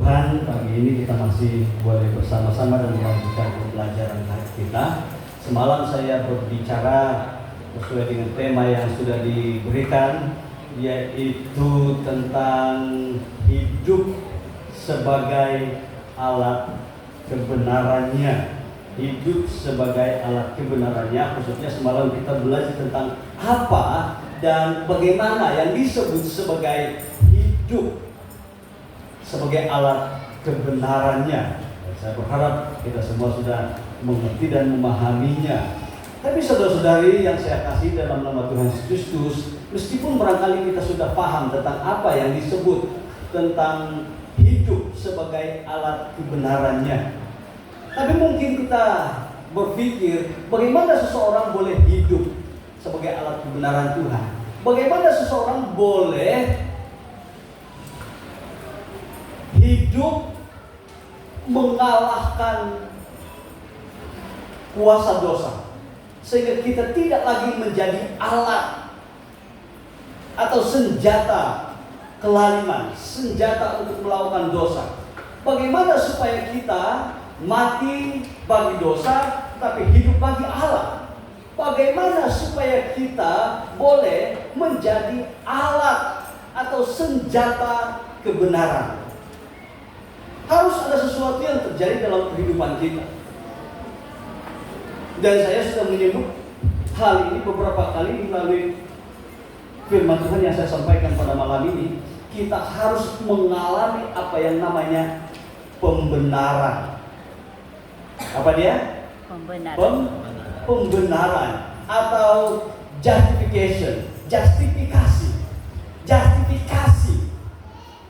Tuhan, pagi ini kita masih boleh bersama-sama dan melanjutkan pembelajaran kita. Semalam saya berbicara sesuai dengan tema yang sudah diberikan, yaitu tentang hidup sebagai alat kebenarannya. Hidup sebagai alat kebenarannya, khususnya semalam kita belajar tentang apa dan bagaimana yang disebut sebagai hidup sebagai alat kebenarannya. Saya berharap kita semua sudah mengerti dan memahaminya. Tapi saudara-saudari yang saya kasih dalam nama Tuhan Yesus Kristus, meskipun barangkali kita sudah paham tentang apa yang disebut tentang hidup sebagai alat kebenarannya, tapi mungkin kita berpikir bagaimana seseorang boleh hidup sebagai alat kebenaran Tuhan. Bagaimana seseorang boleh hidup mengalahkan kuasa dosa, sehingga kita tidak lagi menjadi alat atau senjata kelaliman, senjata untuk melakukan dosa. Bagaimana supaya kita mati bagi dosa tapi hidup bagi Allah? Bagaimana supaya kita boleh menjadi alat atau senjata kebenaran? Harus ada sesuatu yang terjadi dalam kehidupan kita. Dan saya sudah menyebut hal ini beberapa kali melalui firman Tuhan yang saya sampaikan pada malam ini. Kita harus mengalami apa yang namanya pembenaran. Apa dia? Pembenaran atau justification. Justifikasi.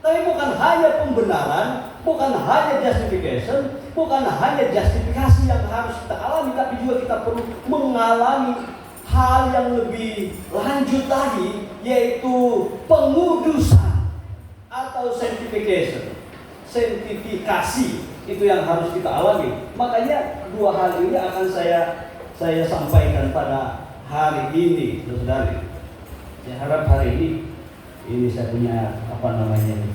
Tapi bukan hanya pembenaran, bukan hanya justification, bukan hanya justifikasi yang harus kita alami, tapi juga kita perlu mengalami hal yang lebih lanjut lagi, yaitu pengudusan atau sanctification. Sanctifikasi itu yang harus kita alami. Makanya dua hal ini akan saya sampaikan pada hari ini, saudari. Saya harap hari ini saya punya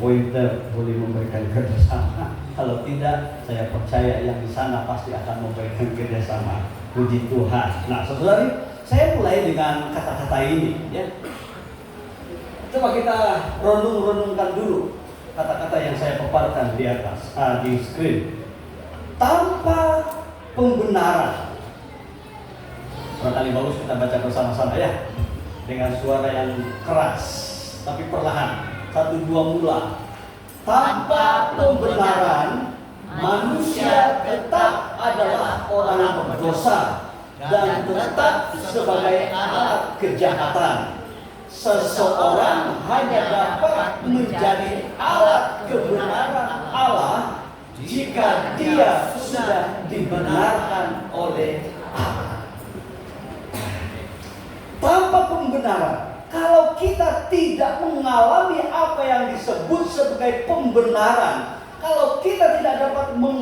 pointer, boleh memberikan kerjasama. Kalau tidak, saya percaya yang di sana pasti akan memberikan kerjasama. Puji Tuhan. Nah, saudari, saya mulai dengan kata-kata ini, ya. Coba kita renungkan dulu kata-kata yang saya paparkan di atas, di screen. Tanpa pembenaran. Barangkali bagus kita baca bersama-sama, ya, dengan suara yang keras tapi perlahan. 1, 2 mula. Tanpa pembenaran, manusia tetap adalah orang berdosa dan tetap sebagai alat kejahatan. Seseorang hanya dapat menjadi alat kebenaran Allah jika dia sudah dibenarkan oleh Allah. Tanpa pembenaran, kalau kita tidak mengalami apa yang disebut sebagai pembenaran, kalau kita tidak dapat belum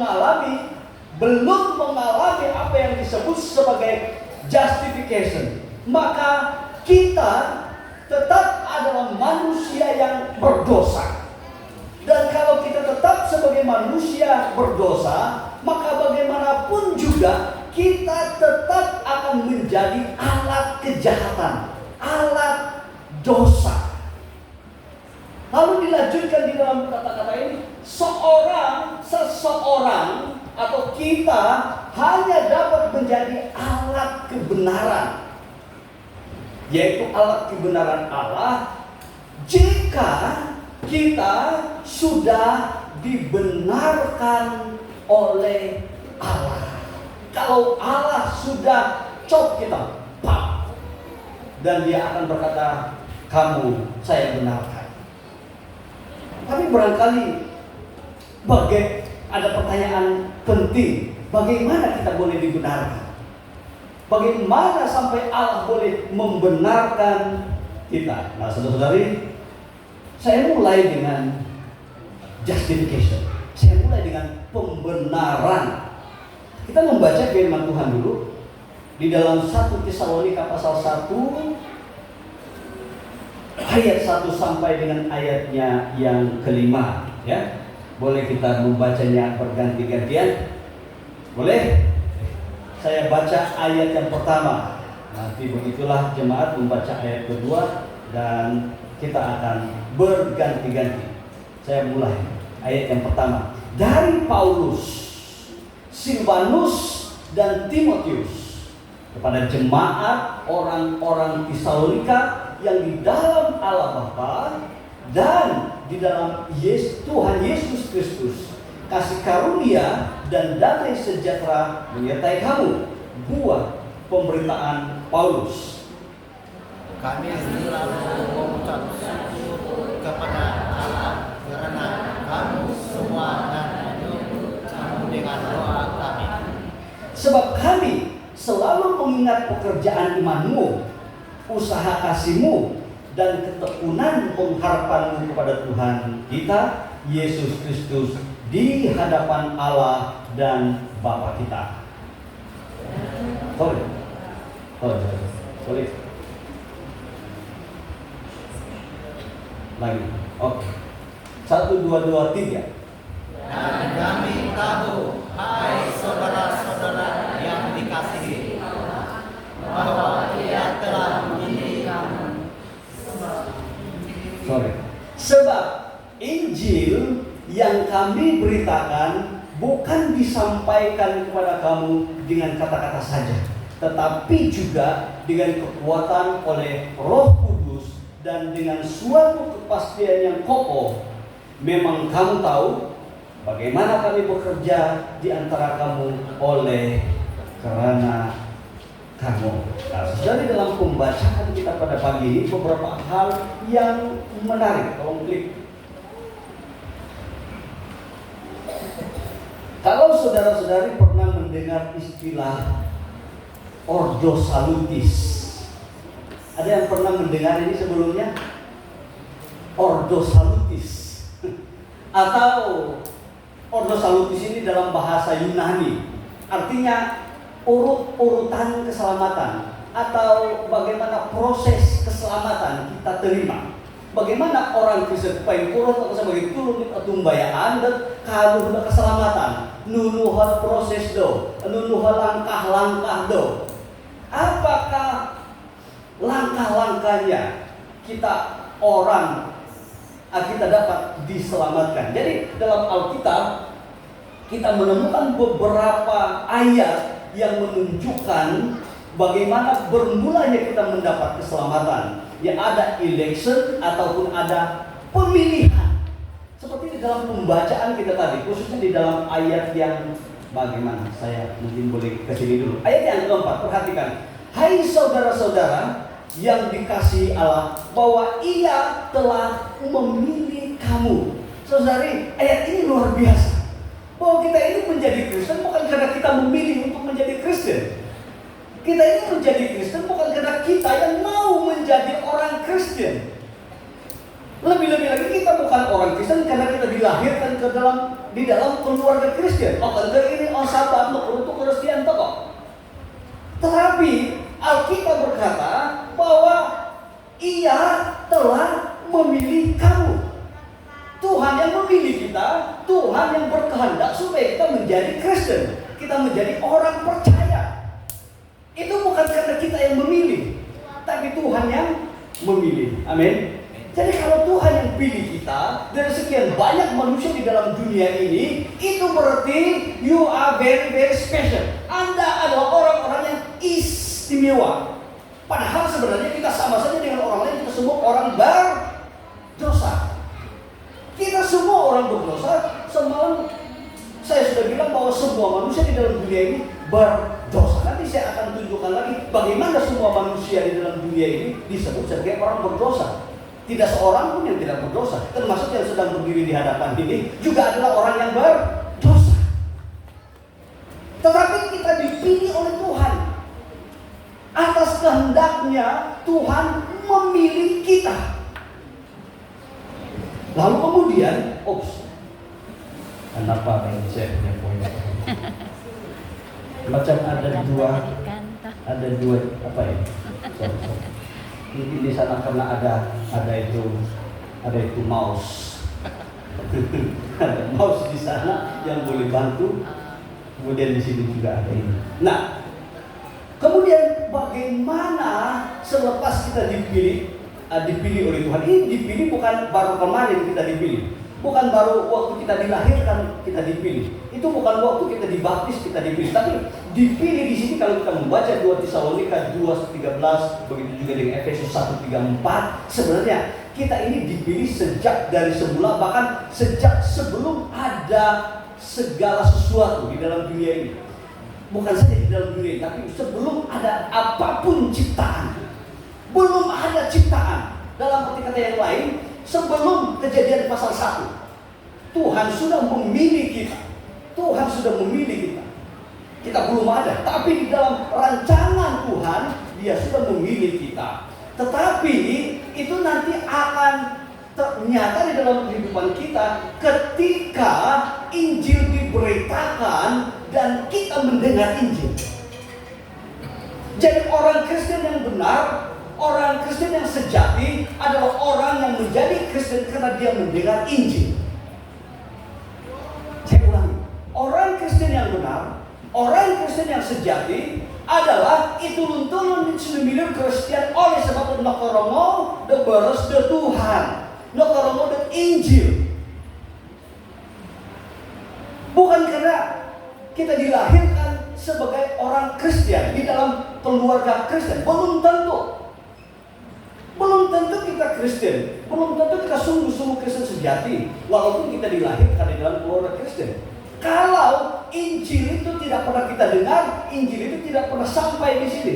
mengalami apa yang disebut sebagai justification, maka kita tetap adalah manusia yang berdosa. Dan kalau kita tetap sebagai manusia berdosa, maka bagaimanapun juga kita tetap akan menjadi alat kejahatan, alat dosa. Lalu dilanjutkan di dalam kata-kata ini, seseorang atau kita hanya dapat menjadi alat kebenaran, yaitu alat kebenaran Allah jika kita sudah dibenarkan oleh Allah. Kalau Allah sudah cop kita, pak, dan dia akan berkata, kamu saya benarkan. Tapi barangkali ada pertanyaan penting, bagaimana kita boleh dibenarkan? Bagaimana sampai Allah boleh membenarkan kita? Nah, saudara-saudari, saya mulai dengan justification. Saya mulai dengan pembenaran. Kita membaca firman Tuhan dulu di dalam 1 Tesalonika pasal 1 ayat 1 sampai dengan ayatnya yang kelima, ya. Boleh kita membacanya berganti-gantian? Boleh? Saya baca ayat yang pertama. Nanti begitulah jemaat membaca ayat kedua dan kita akan berganti-ganti. Saya mulai ayat yang pertama. Dari Paulus, Silvanus dan Timotius kepada jemaat orang-orang Tesalonika yang di dalam Allah Bapa dan di dalam Tuhan Yesus Kristus, kasih karunia dan damai sejahtera menyertai kamu. Buat pemberitaan Paulus. Kami selalu mengucap syukur kepada Allah karena kamu semua dan menyambut kamu dengan doa kami. Sebab kami selalu mengingat pekerjaan imanmu, usaha kasihmu, dan ketekunan pengharapanmu kepada Tuhan kita Yesus Kristus di hadapan Allah dan Bapa kita. Sorry. Lagi. Oke. 1, 2, 2, 3. Dan kami tahu, hai saudara-saudara yang dikasihi, bahwa Ia telah memilih kamu. Sebab Injil yang kami beritakan bukan disampaikan kepada kamu dengan kata-kata saja, tetapi juga dengan kekuatan oleh Roh Kudus dan dengan suatu kepastian yang kokoh. Memang kamu tahu bagaimana kami bekerja di antara kamu oleh karena kamu. Nah, saudara, dalam pembacaan kita pada pagi ini beberapa hal yang menarik. Tolong klik. Kalau saudara-saudari pernah mendengar istilah Ordo Salutis, ada yang pernah mendengar ini sebelumnya? Ordo Salutis atau Ordo Salutis ini dalam bahasa Yunani artinya urutan keselamatan atau bagaimana proses keselamatan kita terima. Bagaimana orang Kristen paling kurang atau sebagai turun tumbayaan dan kalau keselamatan nunuhal proses do, nunuhal langkah-langkah do. Apakah langkah-langkahnya kita kita dapat diselamatkan? Jadi dalam Alkitab kita menemukan beberapa ayat yang menunjukkan bagaimana bermulanya kita mendapat keselamatan. Ya, ada election ataupun ada pemilihan. Seperti di dalam pembacaan kita tadi, khususnya di dalam ayat yang bagaimana? Saya mungkin boleh ke sini dulu. Ayat yang keempat, perhatikan. Hai saudara-saudara yang dikasihi Allah, bahwa Ia telah memilih kamu. Saudari, ayat ini luar biasa. Bahwa kita ini menjadi Kristen bukan karena kita memilih untuk menjadi Kristen. Kita ini menjadi Kristen bukan karena kita yang mau menjadi orang Kristen. Lebih-lebih lagi kita bukan orang Kristen karena kita dilahirkan di dalam keluarga Kristen. Ini sahabat untuk Kristen kok. Tetapi Alkitab berkata bahwa Ia telah memilih kamu. Tuhan yang memilih kita, Tuhan yang berkehendak supaya kita menjadi Kristen, kita menjadi orang percaya. Itu bukan karena kita yang memilih, tapi Tuhan yang memilih. Amin. Jadi kalau Tuhan yang pilih kita dari sekian banyak manusia di dalam dunia ini, itu berarti you are very very special. Anda adalah orang-orang yang istimewa. Padahal sebenarnya kita sama saja dengan orang lain. Kita semua orang berdosa. Kita semua orang berdosa. Semalam saya sudah bilang bahwa semua manusia di dalam dunia ini berdosa. Nanti saya akan tunjukkan lagi bagaimana semua manusia di dalam dunia ini disebut sebagai orang berdosa. Tidak seorang pun yang tidak berdosa, termasuk yang sedang berdiri di hadapan ini juga adalah orang yang berdosa. Tetapi kita dipilih oleh Tuhan. Atas kehendaknya Tuhan memilih kita. Lalu kemudian, kenapa saya punya poin? Macam ada dua apa ya? Mungkin di sana karena ada itu mouse. Ada mouse di sana yang boleh bantu. Kemudian di sini juga ada ini. Nah, kemudian bagaimana selepas kita dipilih oleh Tuhan? Ini dipilih bukan baru kemarin kita dipilih, bukan baru waktu kita dilahirkan kita dipilih. Itu bukan waktu kita dibaptis kita dipilih, tapi dipilih di sini kalau kita membaca 2 Tesalonika 2:13, begitu juga dengan Efesus 1:3-4. Sebenarnya kita ini dipilih sejak dari semula, bahkan sejak sebelum ada segala sesuatu di dalam dunia ini. Bukan saja di dalam dunia ini, tapi sebelum ada apapun ciptaan. Belum ada ciptaan. Dalam arti kata yang lain, sebelum Kejadian pasal 1, Tuhan sudah memilih kita. Tuhan sudah memilih kita. Kita belum ada, tapi di dalam rancangan Tuhan, Dia sudah memilih kita. Tetapi itu nanti akan ternyata di dalam kehidupan kita ketika Injil diberitakan dan kita mendengar Injil. Jadi orang Kristen yang benar, orang Kristen yang sejati adalah orang yang menjadi Kristen karena dia mendengar Injil. Saya ulangi, orang Kristen yang benar, orang Kristen yang sejati adalah itulun-tulun sinumilur Kristen oleh sebab nakarongo de beres de Tuhan, nakarongo de Injil. Bukan karena kita dilahirkan sebagai orang Kristen di dalam keluarga Kristen, belum tentu. Belum tentu kita Kristen, belum tentu kita sungguh-sungguh Kristen sejati, walaupun kita dilahirkan di dalam keluarga Kristen. Kalau Injil itu tidak pernah kita dengar, Injil itu tidak pernah sampai di sini,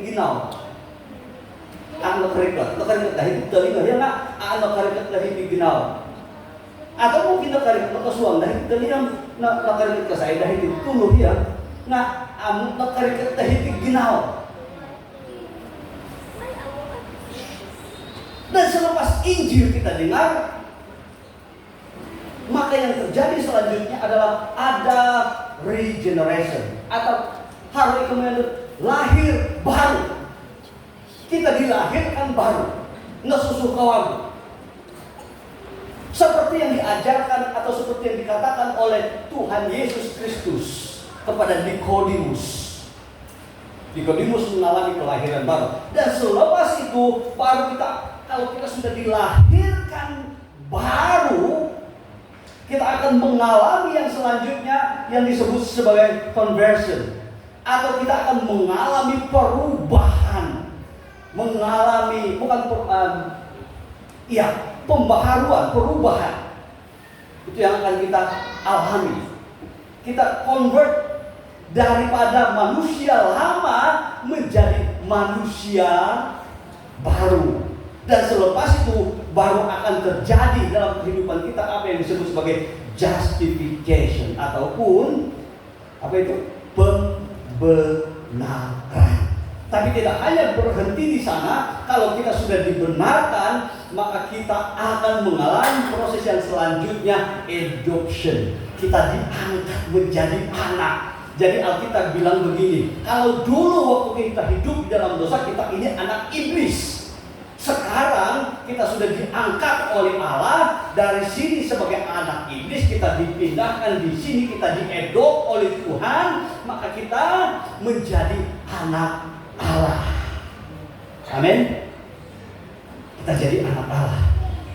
ginau. Anak kerikot dah itu telinga ya nak, anak kerikot dah itu ginau. Atau mungkin nak kerikot nak suang dah itu telinga, nak kerikot ke saya dah itu tuluh ya. Nah, nak kerikot dah itu ginau. Dan selepas Injil kita dengar, maka yang terjadi selanjutnya adalah ada regeneration atau hari kemudian lahir baru. Kita dilahirkan baru, ngesusu kawan. Seperti yang diajarkan atau seperti yang dikatakan oleh Tuhan Yesus Kristus kepada Nikodemus. Nikodemus mengalami kelahiran baru. Dan selepas itu baru kita, kalau kita sudah dilahirkan baru, kita akan mengalami yang selanjutnya yang disebut sebagai conversion, atau kita akan mengalami perubahan, mengalami pembaharuan, perubahan. Itu yang akan kita alami. Kita convert daripada manusia lama menjadi manusia baru. Dan selepas itu baru akan terjadi dalam kehidupan kita apa yang disebut sebagai justification ataupun apa itu? Pembenaran. Tapi tidak hanya berhenti di sana. Kalau kita sudah dibenarkan, maka kita akan mengalami proses yang selanjutnya, adoption. Kita diangkat menjadi anak. Jadi Alkitab bilang begini, kalau dulu waktu kita hidup di dalam dosa, kita ini anak iblis. Sekarang kita sudah diangkat oleh Allah dari sini sebagai anak iblis, kita dipindahkan di sini, kita diedop oleh Tuhan, maka kita menjadi anak Allah. Amin. Kita jadi anak Allah.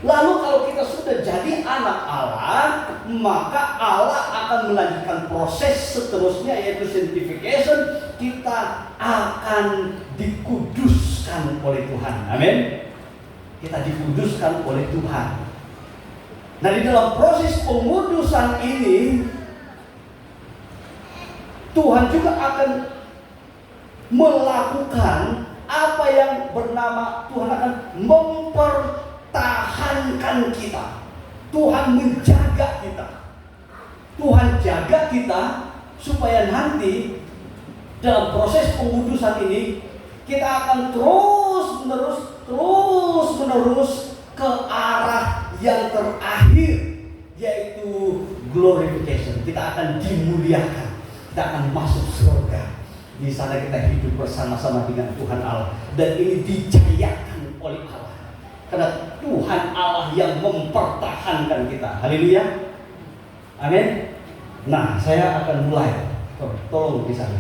Lalu kalau kita sudah jadi anak Allah, maka Allah akan melanjutkan proses seterusnya, yaitu sanctification. Kita akan dikuduskan oleh Tuhan. Amin. Kita dikuduskan oleh Tuhan. Nah, di dalam proses pengudusan ini, Tuhan juga akan melakukan apa yang bernama Tuhan akan mempertahankan kita. Tuhan menjaga kita. Tuhan jaga kita supaya nanti dalam proses pengudusan ini kita akan terus menerus ke arah yang terakhir, yaitu glorification. Kita akan dimuliakan. Kita akan masuk surga. Di sana kita hidup bersama-sama dengan Tuhan Allah. Dan ini dijayakan oleh Allah. Karena Tuhan Allah yang mempertahankan kita. Haleluya. Amin. Nah, saya akan mulai. Tolong di sana.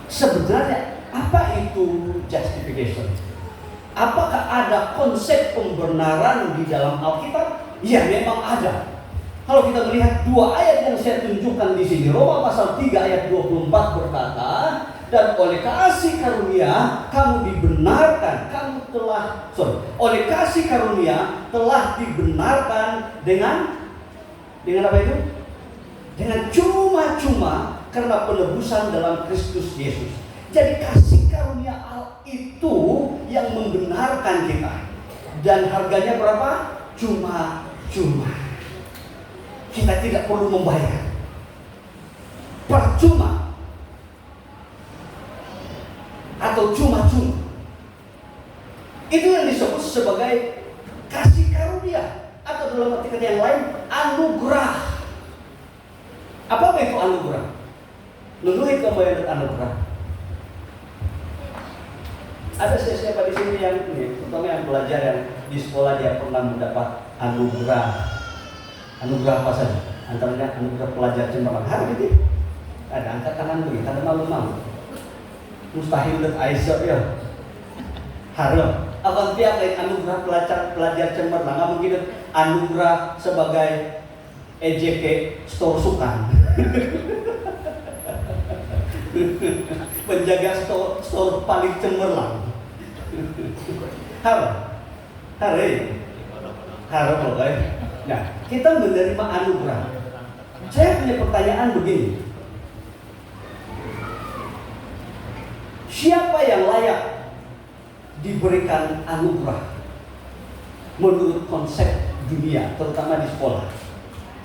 Sebenarnya apa itu justification? Apakah ada konsep pembenaran di dalam Alkitab? Ya, memang ada. Kalau kita melihat dua ayat yang saya tunjukkan di sini, Roma pasal 3 ayat 24 berkata, dan oleh kasih karunia kamu dibenarkan, oleh kasih karunia telah dibenarkan dengan apa itu? Dengan cuma-cuma karena penebusan dalam Kristus Yesus. Jadi kasih karunia Allah itu yang membenarkan kita. Dan harganya berapa? Cuma-cuma. Kita tidak perlu membayar. Percuma. Atau cuma-cuma. Itu yang disebut sebagai kasih karunia. Atau dalam arti kata yang lain, anugerah. Apa itu anugerah? Menurut kamu anugerah. Ada siapa di sini yang terutama yang belajar yang di sekolah dia pernah mendapat anugerah. Anugerah apa saja? Antaranya anugerah pelajar cemerlang. Hari ini ada angkat tangan begini, ada malu-malu. Mustahil dan Aisyah ya. Harap. Akan tiap lain anugerah pelajar cemerlang. Nggak mungkin anugerah sebagai EJK store sukan. Menjaga store paling cemerlang. Harap loh guys. Nah, kita menerima anugerah. Saya punya pertanyaan begini. Siapa yang layak diberikan anugerah menurut konsep dunia, terutama di sekolah?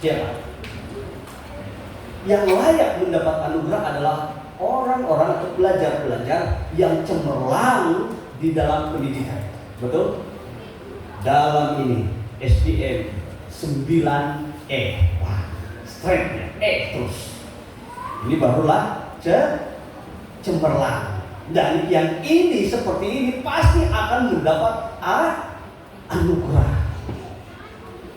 Siapa? Yang layak mendapat anugerah adalah orang-orang atau pelajar-pelajar yang cemerlang di dalam pendidikan. Betul? Dalam ini SPM 9E. Wah, strength-nya E terus. Ini barulah cemerlang. Dan yang ini seperti ini pasti akan mendapat anugerah.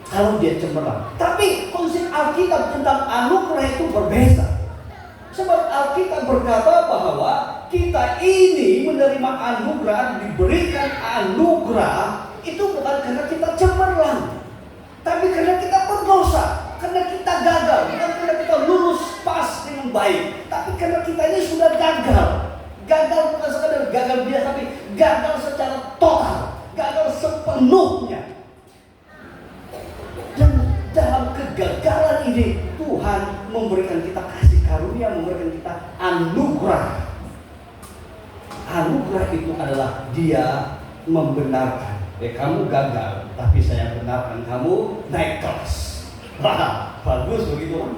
Kalau dia cemerlang. Tapi konsep Alkitab tentang anugerah itu berbeda. Sebab Alkitab berkata bahwa kita ini menerima anugerah, diberikan anugerah itu bukan karena kita cemerlang, tapi karena kita berdosa, karena kita gagal, bukan karena kita lulus pas dengan baik, tapi karena kita ini sudah gagal. Gagal bukan sekadar gagal biasa, tapi gagal secara total, gagal sepenuhnya. Dan dalam kegagalan ini Tuhan memberikan kita kasih karunia, memberikan kita anugerah. Anugerah itu adalah Dia membenarkan. Kamu gagal, tapi saya benarkan kamu naik kelas. Wah, bagus begitu kan?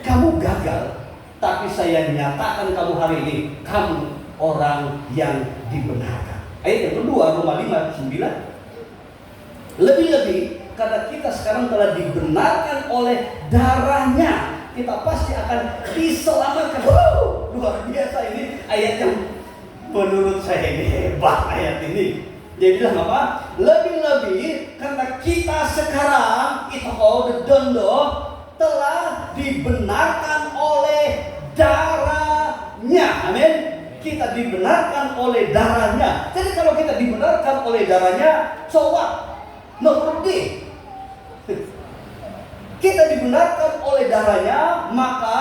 Kamu gagal, tapi saya nyatakan kamu hari ini kamu orang yang dibenarkan. Ayat yang kedua, Roma 5:9. Lebih-lebih karena kita sekarang telah dibenarkan oleh darahnya, kita pasti akan diselamatkan. Luar biasa, ini ayat yang menurut saya ini hebat ayat ini. Dia bilang apa? Lebih-lebih karena kita sekarang itu telah dibenarkan oleh darahnya. Amin. Kita dibenarkan oleh darahnya. Jadi kalau kita dibenarkan oleh darahnya, so what? No problem. Kita dibenarkan oleh darahnya, maka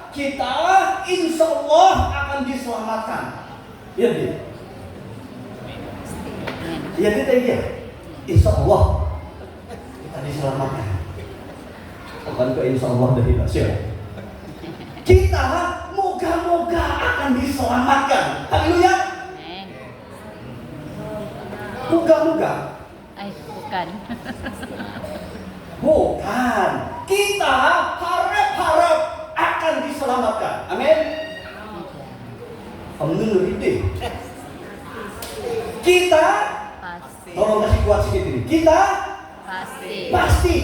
kita insya Allah akan diselamatkan. Ya, dia. Ya kita dia, insya Allah kita diselamatkan. Bukan ke insya Allah dari Basir. Kita moga-moga akan diselamatkan. Haleluya. Moga-moga. Bukan. Bukan. Kita harap-harap akan diselamatkan. Amin. Amin. Kita Pasti. tolong kasih kuat sedikit ini. Kita pasti.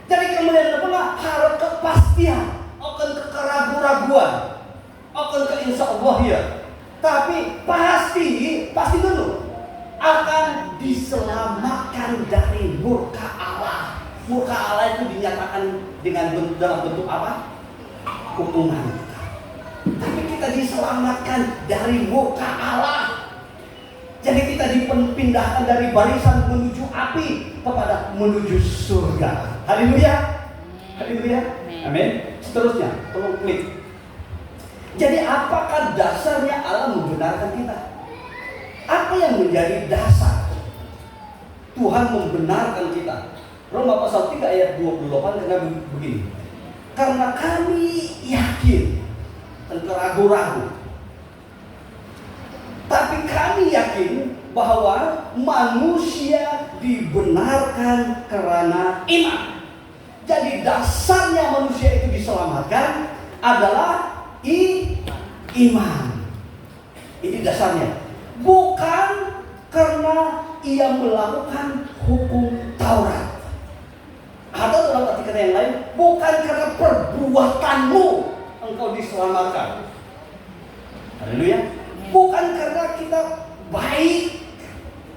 Jadi kemudian apa? Harap kepastian, akan ke keraguan-raguan, akan ke insya Allah ya. Tapi pasti dulu akan diselamatkan dari murka Allah. Murka Allah dinyatakan dalam bentuk apa? Hukuman. Tapi kita diselamatkan dari murka Allah. Jadi kita dipindahkan dari barisan menuju api kepada menuju surga. Haleluya. Haleluya. Amin. Seterusnya, tolong klik. Jadi apakah dasarnya Allah membenarkan kita? Apa yang menjadi dasar Tuhan membenarkan kita? Roma pasal 3 ayat 28 karena begini. Karena kami yakin, engkau ragu-ragu. Tapi kami yakin bahwa manusia dibenarkan karena iman. Jadi dasarnya manusia itu diselamatkan adalah iman. Ini dasarnya. Bukan karena ia melakukan hukum Taurat. Atau dalam arti kata yang lain, bukan karena perbuatanmu engkau diselamatkan. Haleluya. Bukan karena kita baik,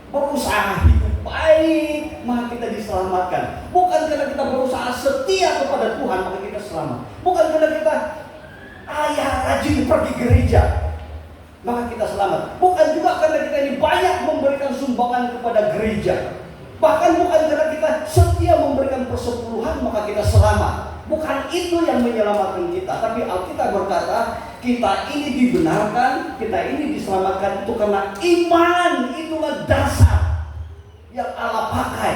berusaha hidup baik, maka kita diselamatkan. Bukan karena kita berusaha setia kepada Tuhan, maka kita selamat. Bukan karena kita rajin pergi gereja, maka kita selamat. Bukan juga karena kita ini banyak memberikan sumbangan kepada gereja. Bahkan bukan karena kita setia memberikan persepuluhan, maka kita selamat. Bukan itu yang menyelamatkan kita. Tapi Alkitab berkata, kita ini dibenarkan, kita ini diselamatkan itu karena iman. Itulah dasar yang Allah pakai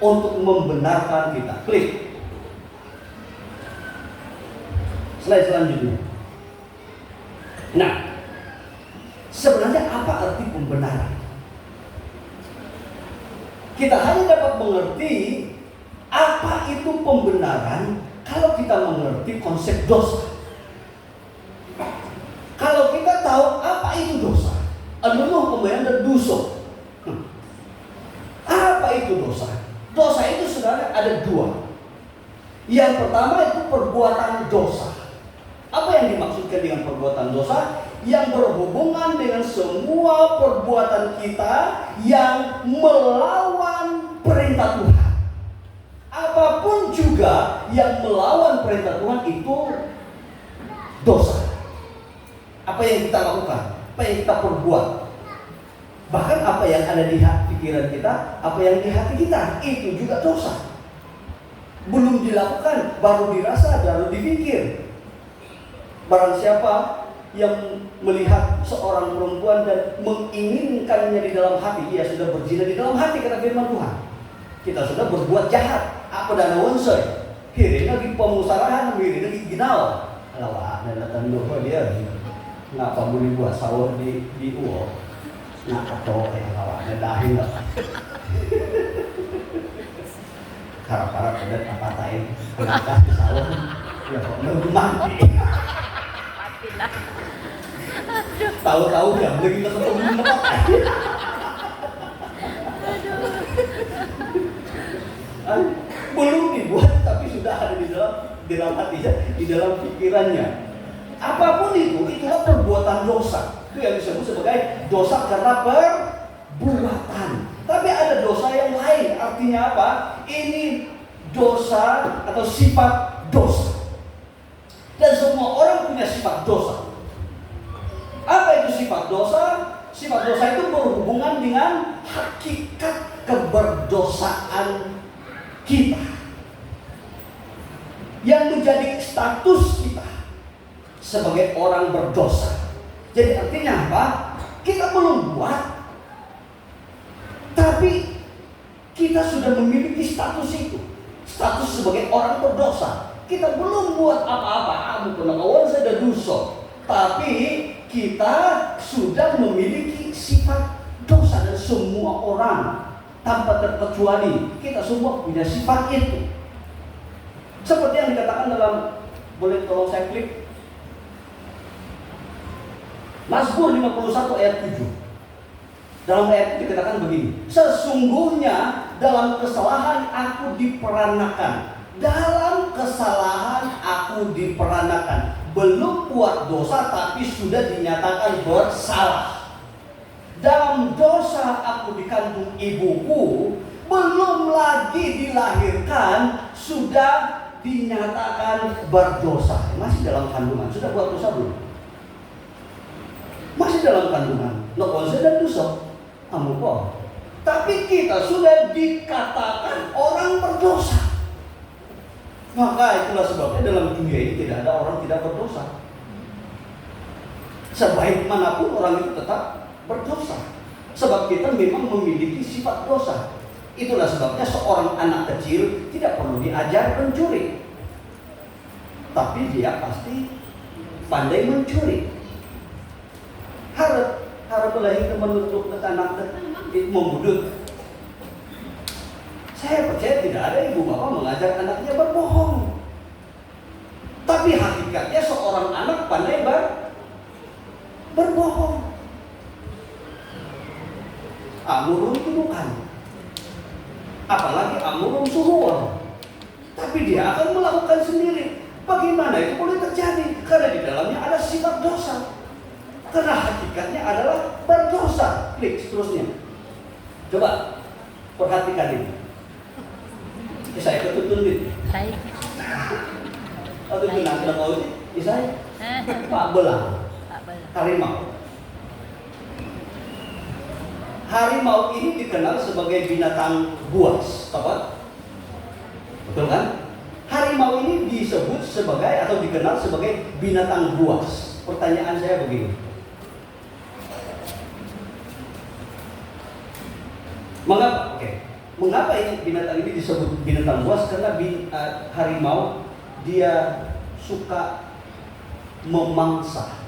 untuk membenarkan kita. Klik. Slide selanjutnya. Nah, sebenarnya apa arti pembenaran? Kita hanya dapat mengerti apa itu pembenaran kalau kita mengerti konsep dosa. Kalau kita tahu apa itu dosa, adalah pembayaran dan dosa. Apa itu dosa? Dosa itu sebenarnya ada dua. Yang pertama itu perbuatan dosa. Apa yang dimaksudkan dengan perbuatan dosa? Yang berhubungan dengan semua perbuatan kita yang melawan perintah Tuhan. Apapun juga yang melawan perintah Tuhan itu dosa. Apa yang kita lakukan, apa yang kita perbuat, bahkan apa yang ada di pikiran kita, apa yang di hati kita, itu juga dosa. Belum dilakukan, baru dirasa, baru dipikir. Barang siapa yang melihat seorang perempuan dan menginginkannya di dalam hati, ia sudah berzina di dalam hati, kata firman Tuhan. Kita sudah berbuat jahat. Apa dana wonsoy? Hirina di pemusarahan, hirina di ginal. Alawa, dan datang dulu dia. Ngapa boleh buat sahur di uo? Nah atau alawa, ada dahin lah. Harap-harap ada apa-apain. Kenapa sahur? Ya kok mati. Tahu-tahu ya, beli kita ketemu tempat. Belum dibuat tapi sudah ada di dalam hatinya, di dalam pikirannya. Apapun itu, itulah perbuatan dosa. Itu yang disebut sebagai dosa karena perbuatan. Tapi ada dosa yang lain. Artinya apa? Ini dosa atau sifat dosa. Dan semua orang punya sifat dosa. Apa itu sifat dosa? Sifat dosa itu berhubungan dengan hakikat keberdosaan kita yang menjadi status kita sebagai orang berdosa. Jadi artinya apa? Kita belum buat, tapi kita sudah memiliki status itu, status sebagai orang berdosa. Kita belum buat apa-apa, bukan awal saya dosa, tapi kita sudah memiliki sifat dosa. Dan semua orang tanpa terkecuali, kita semua punya sifat itu. Seperti yang dikatakan dalam, boleh tolong saya klik, Mazmur 51 ayat 7. Dalam ayat itu dikatakan begini, sesungguhnya dalam kesalahan aku diperanakan. Dalam kesalahan aku diperanakan. Belum buat dosa tapi sudah dinyatakan bersalah. Dalam dosa aku dikandung ibuku, belum lagi dilahirkan sudah dinyatakan berdosa. Masih dalam kandungan, sudah buat dosa belum? Masih dalam kandungan, no konsen dan dosa, amuko. Tapi kita sudah dikatakan orang berdosa. Maka itulah sebabnya dalam dunia ini tidak ada orang tidak berdosa. Sebaik manapun orang itu tetap berdosa. Sebab kita memang memiliki sifat dosa. Itulah sebabnya seorang anak kecil tidak perlu diajar mencuri. Tapi dia pasti pandai mencuri. Harap lahir menuntut anak membudut. Saya percaya tidak ada ibu bapak mengajar anaknya berbohong. Tapi hakikatnya seorang anak pandai berbohong. Amurun tuduhan. Apalagi amurun suruhan. Tapi dia akan melakukan sendiri. Bagaimana itu boleh terjadi? Karena di dalamnya ada sifat dosa. Karena hakikatnya adalah berdosa. Klik seterusnya. Coba perhatikan ini. Saya ketutun dit. Baik. Atau kenal mau ini, saya Pak Belang. Harimau. Harimau ini dikenal sebagai binatang buas, apa? Betul kan? Harimau ini disebut sebagai atau dikenal sebagai binatang buas. Pertanyaan saya begini. Mengapa? Mengapa ini binatang ini disebut binatang buas? Karena harimau dia suka memangsa.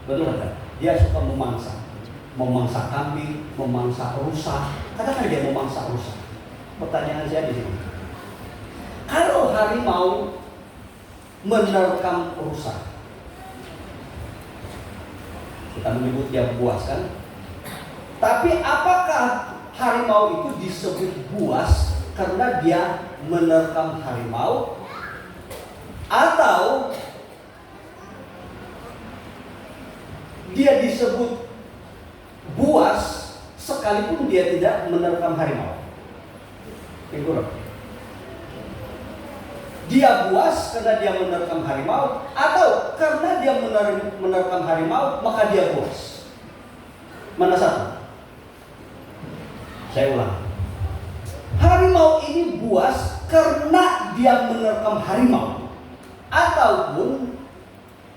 Betul kan? Dia suka memangsa. Memangsa kambing, memangsa rusa. Katakan dia memangsa rusa. Pertanyaan saya di sini. Kalau harimau menerkam rusa, kita menyebut dia buas kan? Tapi apakah harimau itu disebut buas karena dia menerkam harimau, atau dia disebut buas sekalipun dia tidak menerkam harimau? Dia buas karena dia menerkam harimau, atau karena dia menerkam harimau maka dia buas? Mana satu? Saya ulang. Harimau ini buas karena dia menerkam harimau, ataupun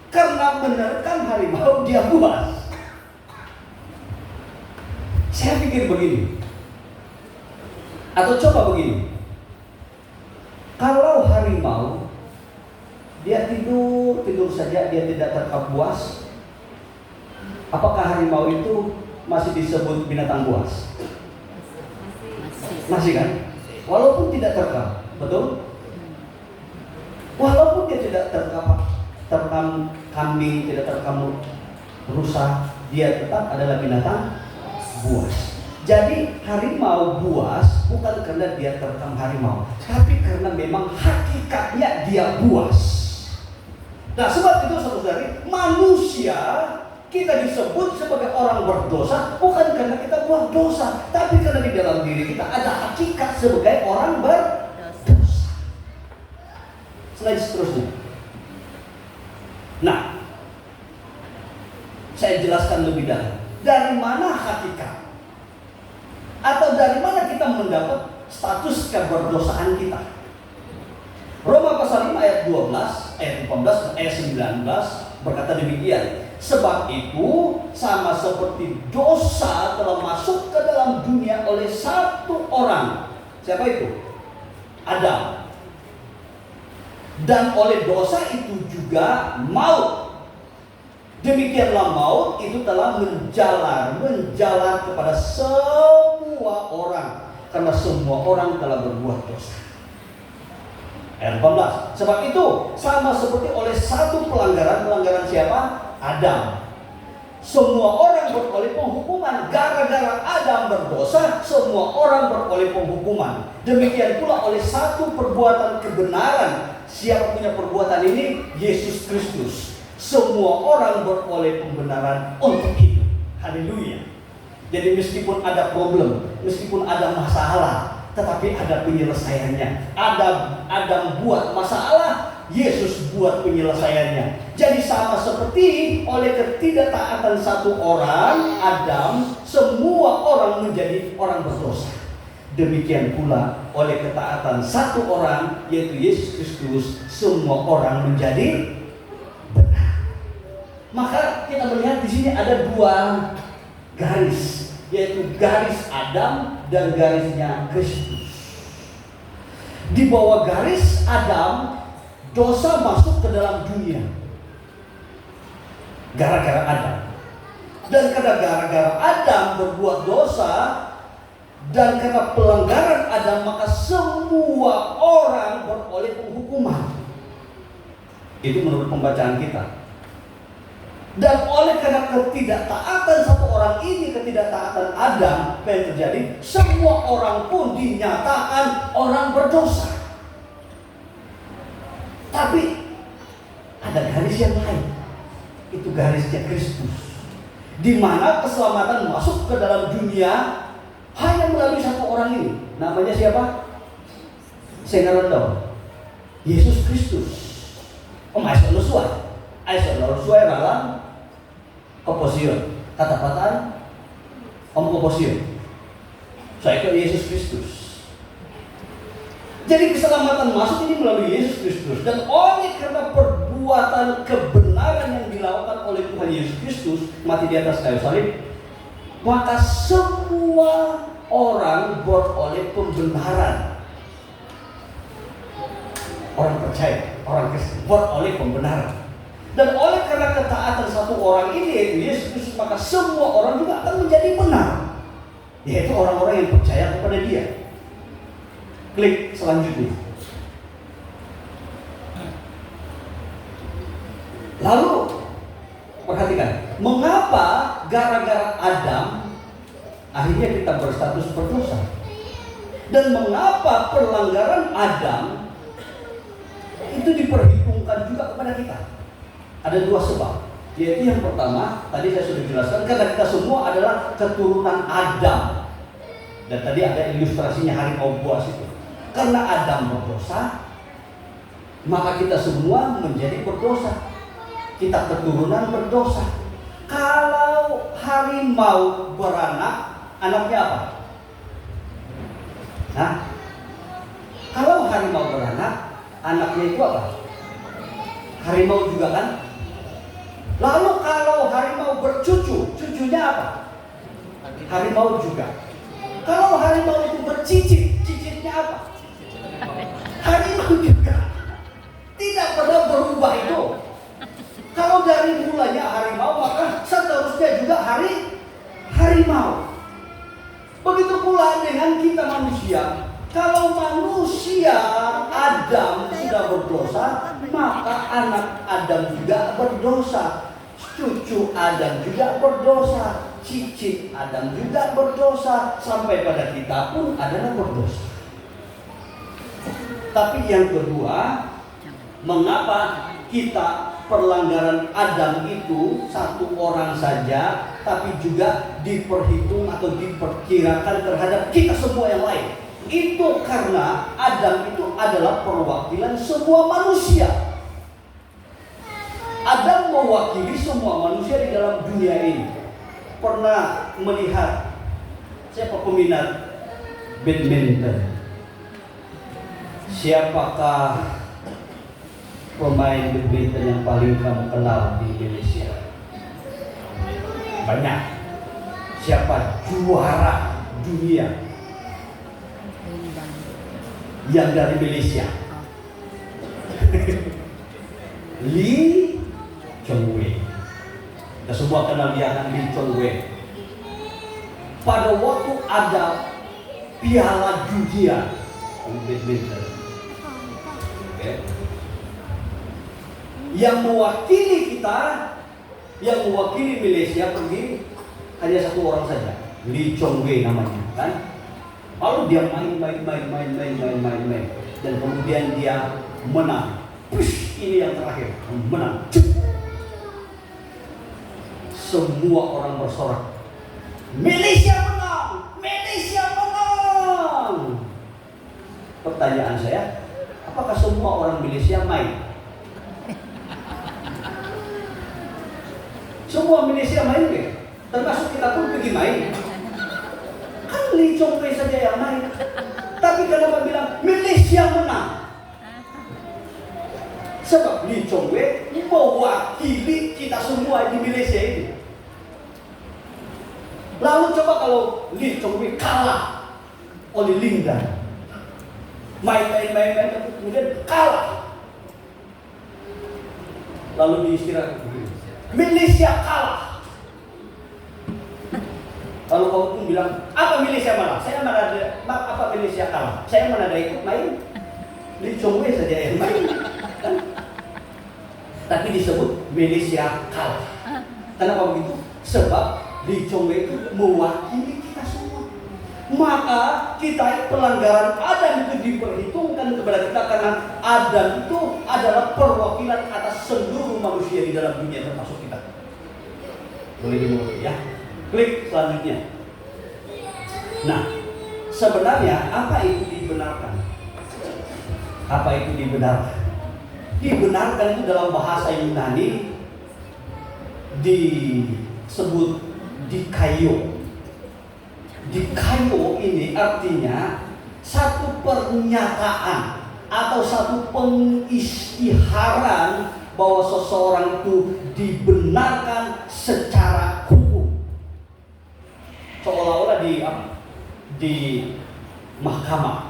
karena menerkam harimau dia buas? Saya pikir begini. Atau coba begini. Kalau harimau dia tidur saja, dia tidak terkam buas, apakah harimau itu masih disebut binatang buas? Masih kan? Walaupun tidak terkam, betul? Walaupun dia tidak terkam kambing, tidak terkam rusa, dia tetap adalah binatang buas. Jadi harimau buas bukan karena dia terkam harimau, tapi karena memang hakikatnya dia buas. Nah, sebab itu saudari, manusia kita disebut sebagai orang berdosa bukan karena kita buat dosa, tapi karena di dalam diri kita ada hakikat sebagai orang berdosa. Slide seterusnya. Nah, saya jelaskan lebih dalam. Dari mana hakikat? Atau dari mana kita mendapat status keberdosaan kita? Roma pasal 5 ayat 12, ayat 14, ayat 19 berkata demikian. Sebab itu sama seperti dosa telah masuk ke dalam dunia oleh satu orang. Siapa itu? Adam. Dan oleh dosa itu juga maut. Demikianlah maut itu telah menjalar kepada semua orang, karena semua orang telah berbuat dosa. Ayat 18. Sebab itu sama seperti oleh satu pelanggaran siapa? Adam. Semua orang beroleh penghukuman. Gara-gara Adam berdosa, semua orang beroleh penghukuman. Demikian pula oleh satu perbuatan kebenaran. Siapa punya perbuatan ini? Yesus Kristus. Semua orang beroleh pembenaran untuk hidup. Haleluya. Jadi meskipun ada problem, meskipun ada masalah, tetapi ada penyelesaiannya. Adam buat masalah, Yesus buat penyelesaiannya. Jadi sama seperti oleh ketidaktaatan satu orang, Adam, semua orang menjadi orang berdosa. Demikian pula oleh ketaatan satu orang, yaitu Yesus Kristus, semua orang menjadi benar. Maka kita melihat di sini ada dua garis, yaitu garis Adam dan garisnya Kristus. Di bawah garis Adam, dosa masuk ke dalam dunia gara-gara Adam. Dan karena gara-gara Adam berbuat dosa dan karena pelanggaran Adam, maka semua orang beroleh penghukuman. Itu menurut pembacaan kita. Dan oleh karena ketidaktaatan satu orang ini, ketidaktaatan Adam, apa yang terjadi? Semua orang pun dinyatakan orang berdosa. Tapi ada garis yang lain. Itu garisnya Kristus, di mana keselamatan masuk ke dalam dunia hanya melalui satu orang ini. Namanya siapa? Saya tahu. Yesus Kristus. Aisyah Lusua dalam Komposion, kata-kataan Komposion. Saya ke Yesus Kristus. Jadi keselamatan masuk ini melalui Yesus Kristus. Dan oleh karena perbuatan kebenaran yang dilakukan oleh Tuhan Yesus Kristus, mati di atas kayu salib, maka semua orang beroleh pembenaran. Orang percaya, orang Kristen beroleh pembenaran. Dan oleh karena ketaatan satu orang ini, yaitu Yesus Kristus, maka semua orang juga akan menjadi benar, yaitu orang-orang yang percaya kepada Dia. Klik selanjutnya. Lalu perhatikan, mengapa gara-gara Adam akhirnya kita berstatus berdosa? Dan mengapa pelanggaran Adam itu diperhitungkan juga kepada kita? Ada dua sebab. Yaitu yang pertama, tadi saya sudah jelaskan, karena kita semua adalah keturunan Adam. Dan tadi ada ilustrasinya harimau buas itu. Karena Adam berdosa, maka kita semua menjadi berdosa. Kita keturunan berdosa. Kalau harimau beranak, anaknya apa? Nah, kalau harimau beranak, anaknya itu apa? Harimau juga kan? Lalu kalau harimau bercucu, cucunya apa? Harimau juga. Kalau harimau itu bercicit, cicitnya apa? Harimau juga. Tidak pernah berubah itu. Kalau dari mulanya harimau, maka seterusnya juga harimau. Begitu pula dengan kita manusia. Kalau manusia Adam sudah berdosa, maka anak Adam juga berdosa. Cucu Adam juga berdosa. Cicit Adam juga berdosa. Sampai pada kita pun adalah berdosa. Tapi yang kedua, mengapa kita pelanggaran Adam itu satu orang saja, tapi juga diperhitung atau diperkirakan terhadap kita semua yang lain? Itu karena Adam itu adalah perwakilan semua manusia. Adam mewakili semua manusia di dalam dunia ini. Pernah melihat siapa peminat badminton? Siapakah pemain badminton yang paling kamu kenal di Indonesia? Banyak. Siapa juara dunia yang dari Malaysia? Lee Chong Wei. Kita semua kenal dia kan, Lee Chong Wei. Pada waktu ada Piala Dunia badminton, yang mewakili kita, yang mewakili Malaysia pergi hanya satu orang saja, Lee Chong Wei namanya kan. Lalu dia main, dan kemudian dia menang. Push, ini yang terakhir, menang. Semua orang bersorak, Malaysia menang, Malaysia menang. Pertanyaan saya, apakah semua orang Malaysia main? Semua Malaysia main ke? Termasuk kita pun pergi main. Kan Lee Chong Wei saja yang main. Tapi kenapa bilang Malaysia menang? Sebab Lee Chong Wei mewakili kita semua di Malaysia ini. Lalu coba kalau Lee Chong Wei kalah oleh Linda, main, kemudian kalah, lalu diistirahat, Malaysia kalah. Lalu kau pun bilang, apa Malaysia menang? Saya mana ada, apa Malaysia kalah? Saya mana ada ikut main? Lee Chong Wei saja yang main, kan? Tapi disebut Malaysia kalah. Kenapa begitu? Sebab Lee Chong Wei itu mewakili kita semua. Maka kita pelanggaran Adam itu diperhitungkan kepada kita karena Adam itu adalah perwakilan atas seluruh manusia di dalam dunia termasuk kita. Boleh dimulai ya. Klik selanjutnya. Nah, sebenarnya apa itu dibenarkan? Apa itu dibenarkan? Dibenarkan itu dalam bahasa Yunani disebut dikaio. Dikaio ini artinya satu pernyataan atau satu pengisytiharan bahwa seseorang itu dibenarkan secara hukum. Seolah-olah di mahkamah.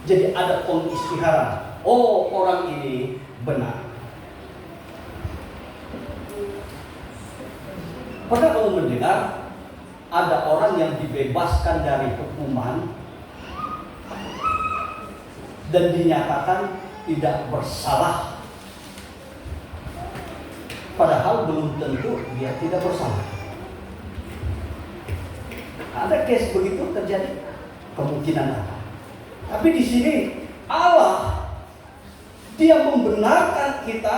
Jadi ada pengisytiharan. Oh, orang ini benar. Pernah kamu mendengar ada orang yang dibebaskan dari hukuman dan dinyatakan tidak bersalah, padahal belum tentu dia tidak bersalah? Ada case begitu terjadi? Kemungkinan ada. Tapi di sini Allah, Dia membenarkan kita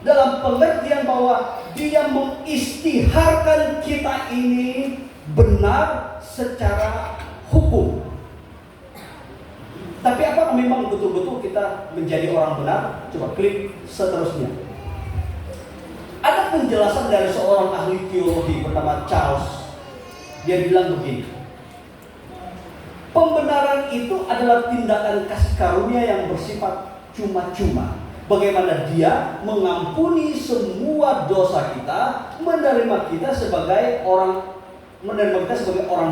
dalam pengertian bahwa Dia mengisytiharkan kita ini benar secara hukum. Tapi apakah memang betul-betul kita menjadi orang benar? Coba klik seterusnya. Ada penjelasan dari seorang ahli teologi bernama Charles. Dia bilang begini, pembenaran itu adalah tindakan kasih karunia yang bersifat cuma-cuma. Bagaimana Dia mengampuni semua dosa kita, menerima kita sebagai orang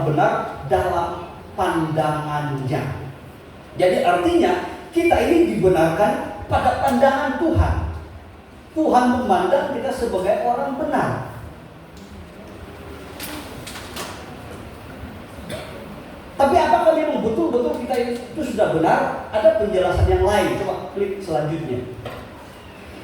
benar dalam pandangannya. Jadi artinya kita ini dibenarkan pada pandangan Tuhan. Tuhan memandang kita sebagai orang benar. Tapi apakah memang betul-betul kita itu sudah benar? Ada penjelasan yang lain. Coba klik selanjutnya.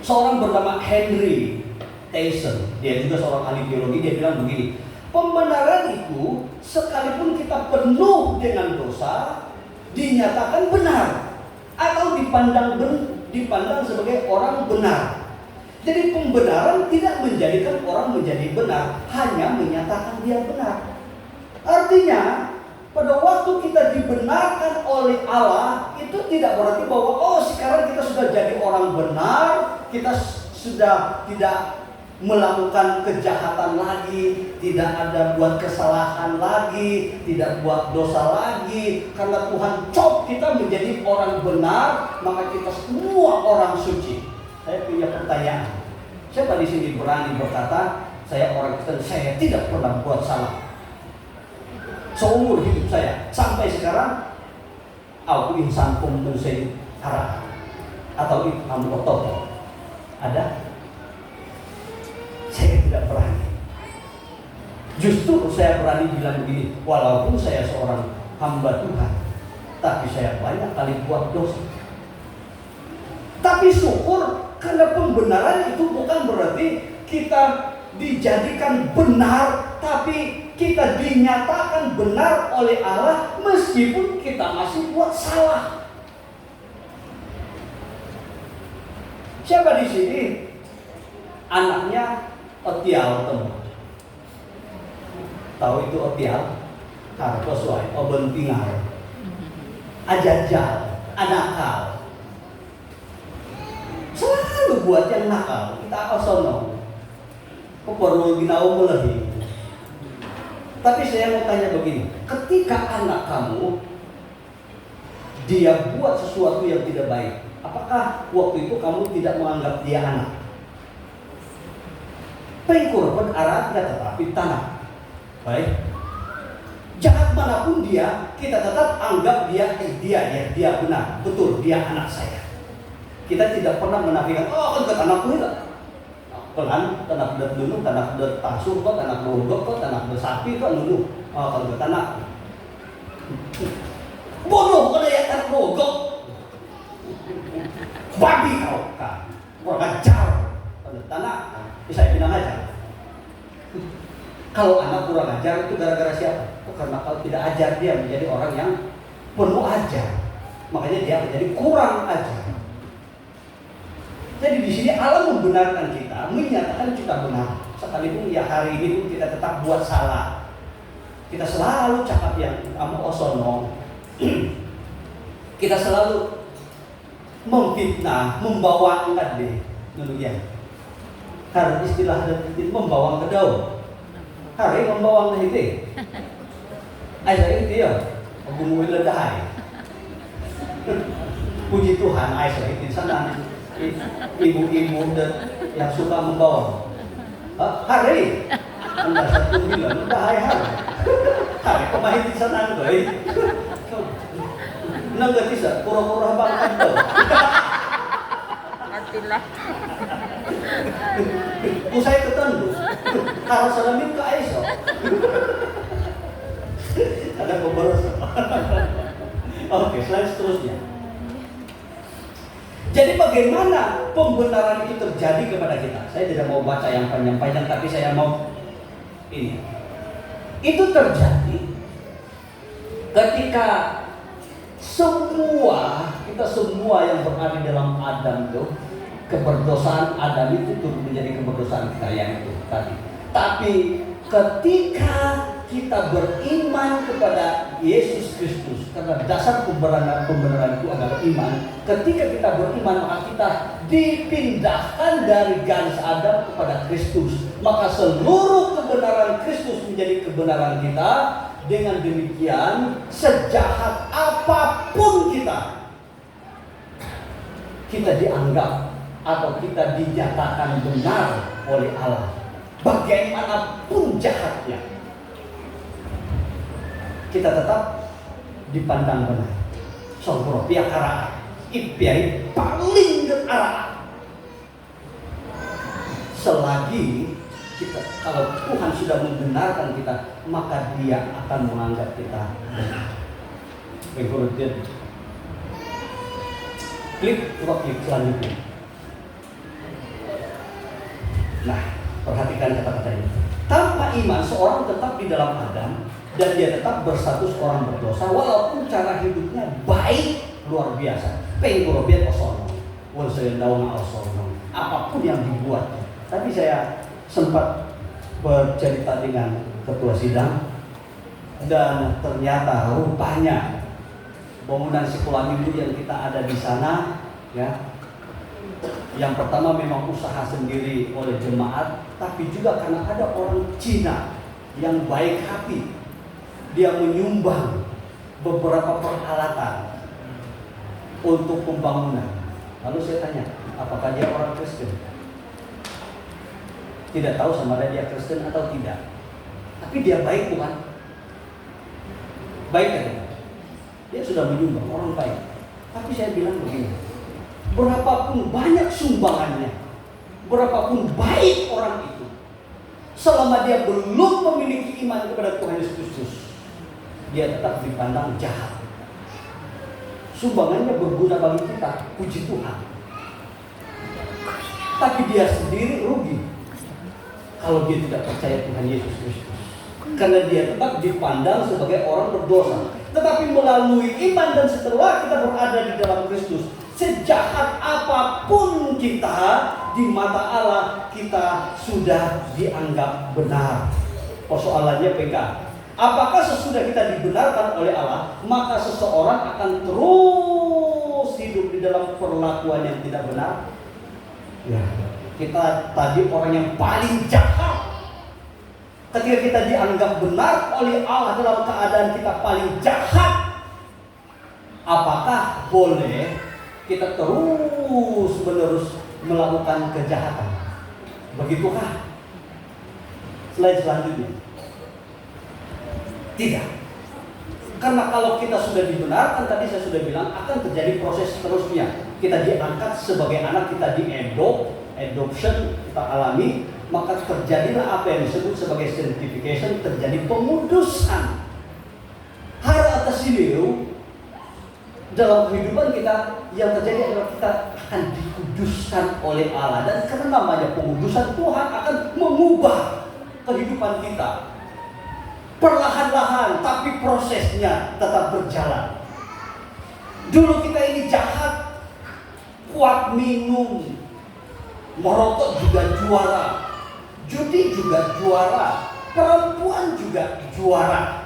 Seorang bernama Henry Tyson, dia juga seorang ahli teologi, dia bilang begini, pembenaran itu sekalipun kita penuh dengan dosa, dinyatakan benar atau dipandang sebagai orang benar. Jadi pembenaran tidak menjadikan orang menjadi benar, hanya menyatakan dia benar. Artinya pada waktu kita dibenarkan oleh Allah, itu tidak berarti bahwa sekarang kita sudah jadi orang benar, kita sudah tidak melakukan kejahatan lagi, tidak ada buat kesalahan lagi, tidak buat dosa lagi. Karena Tuhan cop kita menjadi orang benar, maka kita semua orang suci. Saya punya pertanyaan. Siapa di sini berani berkata, saya orang Kristen, saya tidak pernah buat salah? Seumur hidup saya sampai sekarang, aku insan pembersih arah atau itu toto ada? Saya tidak berani. Justru saya berani bilang begini, walaupun saya seorang hamba Tuhan, tapi saya banyak kali buat dosa. Tapi syukur, karena pembenaran itu bukan berarti kita dijadikan benar, tapi kita dinyatakan benar oleh Allah meskipun kita masih buat salah. Siapa di sini anaknya Otial teman? Tahu itu Otial? Karena sesuai Oben Pingal, Ajajal. nakal. Selalu buat yang nakal. Kita osono. Kok perlu ginau melehi. Tapi saya mau tanya begini, ketika anak kamu dia buat sesuatu yang tidak baik, apakah waktu itu kamu tidak menganggap dia anak? Pengkurban arah tetapi tanah. Baik. Jahat manapun dia, kita tetap anggap dia benar, betul dia anak saya. Kita tidak pernah menafikan, oh kan anakku itu. Pelan, tanah berat dulu, tanah berat pasur, kok tanah berogok, kok tanah berat sapi, kok dulu. Oh kalau ke tanah. Bodoh, kok ya tanah berogok. Babi kau kan, orang ajar. Kalau tanah, bisa bilang aja. Kalau anak kurang ajar itu gara-gara siapa? Karena kalau tidak ajar dia menjadi orang yang penuh ajar, makanya dia menjadi kurang ajar. Jadi di sini Allah membenarkan kita, menyatakan kita benar. Sekalipun ya hari ini pun kita tetap buat salah. Kita selalu cakap yang kamu osono. Kita selalu memfitnah, membawang deh, demikian. Karena istilah itu membawang ke daun. Hari membawang itu. Aisyah itu ya, bumbuin ledah. Puji Tuhan, Aisyah itu sana ibu-ibu yang suka membawa. Hari, anda satu bilang ledah hari pemain di sana gue. Nggak bisa, pura-pura banget tuh. Artilah. Usai ketemu, harus salamin ke Aisyah. Ada beberapa. Oke, slide seterusnya. Jadi bagaimana pembenaran itu terjadi kepada kita? Saya tidak mau baca yang panjang-panjang, tapi saya mau ini. Itu terjadi ketika kita semua yang berada dalam Adam itu, keberdosaan Adam itu turun menjadi keberdosaan kita yang itu tadi. Tapi ketika kita beriman kepada Yesus Kristus, karena dasar pembenaran itu adalah iman. Ketika kita beriman, maka kita dipindahkan dari garis Adam kepada Kristus. Maka seluruh kebenaran Kristus menjadi kebenaran kita. Dengan demikian, sejahat apapun kita dianggap atau kita dinyatakan benar oleh Allah. Bagaimanapun jahatnya, kita tetap dipandang benar. Sombro pihak arah, ipiai paling ke arah. Selagi kita, kalau Tuhan sudah membenarkan kita, maka Dia akan menganggap kita benar. Kemudian klik selanjutnya. Nah, perhatikan kata-kata ini. Tanpa iman, seorang tetap di dalam Adam dan dia tetap berstatus orang berdosa, walaupun cara hidupnya baik luar biasa. Pengorobian osono, walaupun daun osono, apapun yang dibuat. Tapi saya sempat bercerita dengan ketua sidang dan ternyata rupanya bangunan sekolah minggu yang kita ada di sana, ya, yang pertama memang usaha sendiri oleh jemaat, tapi juga karena ada orang Cina yang baik hati, dia menyumbang beberapa peralatan untuk pembangunan. Lalu saya tanya, apakah dia orang Kristen? Tidak tahu sama ada dia Kristen atau tidak. Tapi dia baik bukan? Baik kan? Dia sudah menyumbang, orang baik. Tapi saya bilang begini, berapapun banyak sumbangannya, berapapun baik orang itu, selama dia belum memiliki iman kepada Tuhan Yesus Kristus, dia tetap dipandang jahat. Sumbangannya berguna bagi kita, puji Tuhan. Tapi dia sendiri rugi kalau dia tidak percaya Tuhan Yesus Kristus, karena dia tetap dipandang sebagai orang berdosa. Tetapi melalui iman dan setelah kita berada di dalam Kristus, sejahat apapun kita di mata Allah, kita sudah dianggap benar. Persoalannya apakah sesudah kita dibenarkan oleh Allah, maka seseorang akan terus di dalam perlakuan yang tidak benar? Ya, kita tadi orang yang paling jahat. Ketika kita dianggap benar oleh Allah dalam keadaan kita paling jahat, apakah boleh kita terus menerus melakukan kejahatan? Begitukah? Selanjutnya, tidak. Karena kalau kita sudah dibenarkan, tadi saya sudah bilang, akan terjadi proses seterusnya. Kita diangkat sebagai anak, kita adoption kita alami, maka terjadilah apa yang disebut sebagai sanctification, terjadi pengudusan. Hal atas ini dalam kehidupan kita yang terjadi adalah kita akan dikuduskan oleh Allah, dan karena namanya pengudusan, Tuhan akan mengubah kehidupan kita. Perlahan-lahan, tapi prosesnya tetap berjalan. Dulu kita ini jahat, kuat minum, merokok juga juara, judi juga juara, perempuan juga juara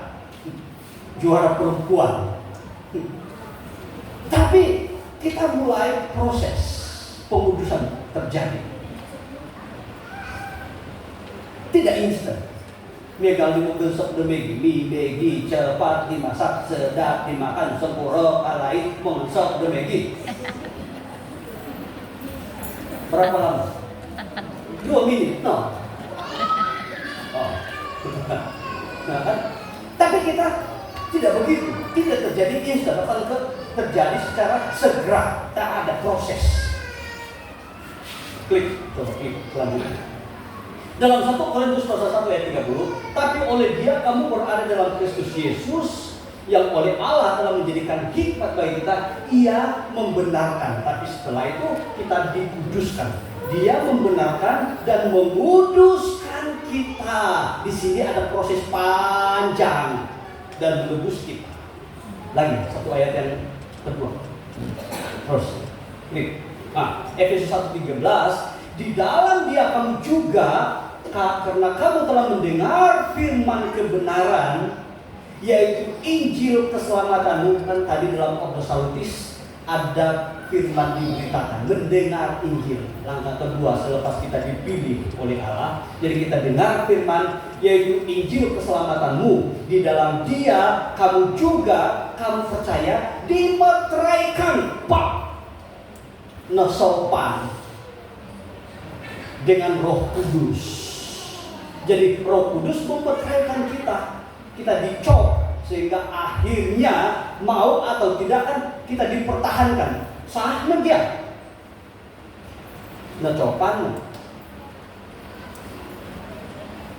perempuan. Tapi kita mulai proses pengudusan terjadi. Tidak instan. Megang di mobil sok demegi, mie begi, cepat dimasak, sedap dimakan, sempurna, alai, sok demegi. Berapa lama? 2 menit, no. Oh. Nah, kan? Tapi kita tidak begitu, tidak terjadi instan, akan terjadi secara segera, tak ada proses. Klik, coba klik selanjutnya. Dalam 1 Korintus pasal 1 ayat 30, tapi oleh Dia kamu berada dalam Kristus Yesus, yang oleh Allah telah menjadikan hikmat bagi kita. Ia membenarkan, tapi setelah itu kita dikuduskan. Dia membenarkan dan menguduskan kita. Di sini ada proses panjang dan menebus kita. Lagi 1 ayat yang kedua. Terus, ini. Nah, Efesus 1:13, di dalam Dia kamu juga, karena kamu telah mendengar firman kebenaran, yaitu Injil keselamatanmu. Kan tadi dalam Apostolitis ada firman diberitakan, mendengar Injil. Langkah kedua selepas kita dipilih oleh Allah, jadi kita dengar firman, yaitu Injil keselamatanmu. Di dalam Dia kamu juga, kamu percaya, dimeteraikan, nasopan dengan Roh Kudus. Jadi Roh Kudus mempercayakan kita. Kita dicop sehingga akhirnya mau atau tidak kan kita dipertahankan. Sahnya dia. Nah, copan.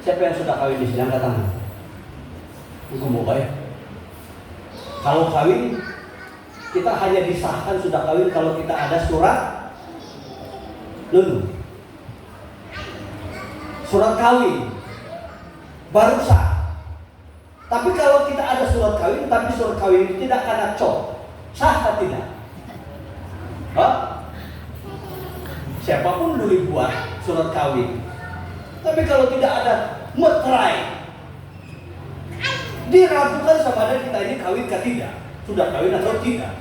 Siapa yang sudah kawin di sini angkat tangan? Ibu mau baik. Kalau kawin, kita hanya disahkan sudah kawin kalau kita ada surat lulu. Surat kawin baru sah. Tapi kalau kita ada surat kawin, tapi surat kawin itu tidak kena cop, sah atau tidak? Hah? Siapapun dulu buat surat kawin. Tapi kalau tidak ada meterai, diragukan sama ada kita ini kawin atau tidak, sudah kawin atau tidak.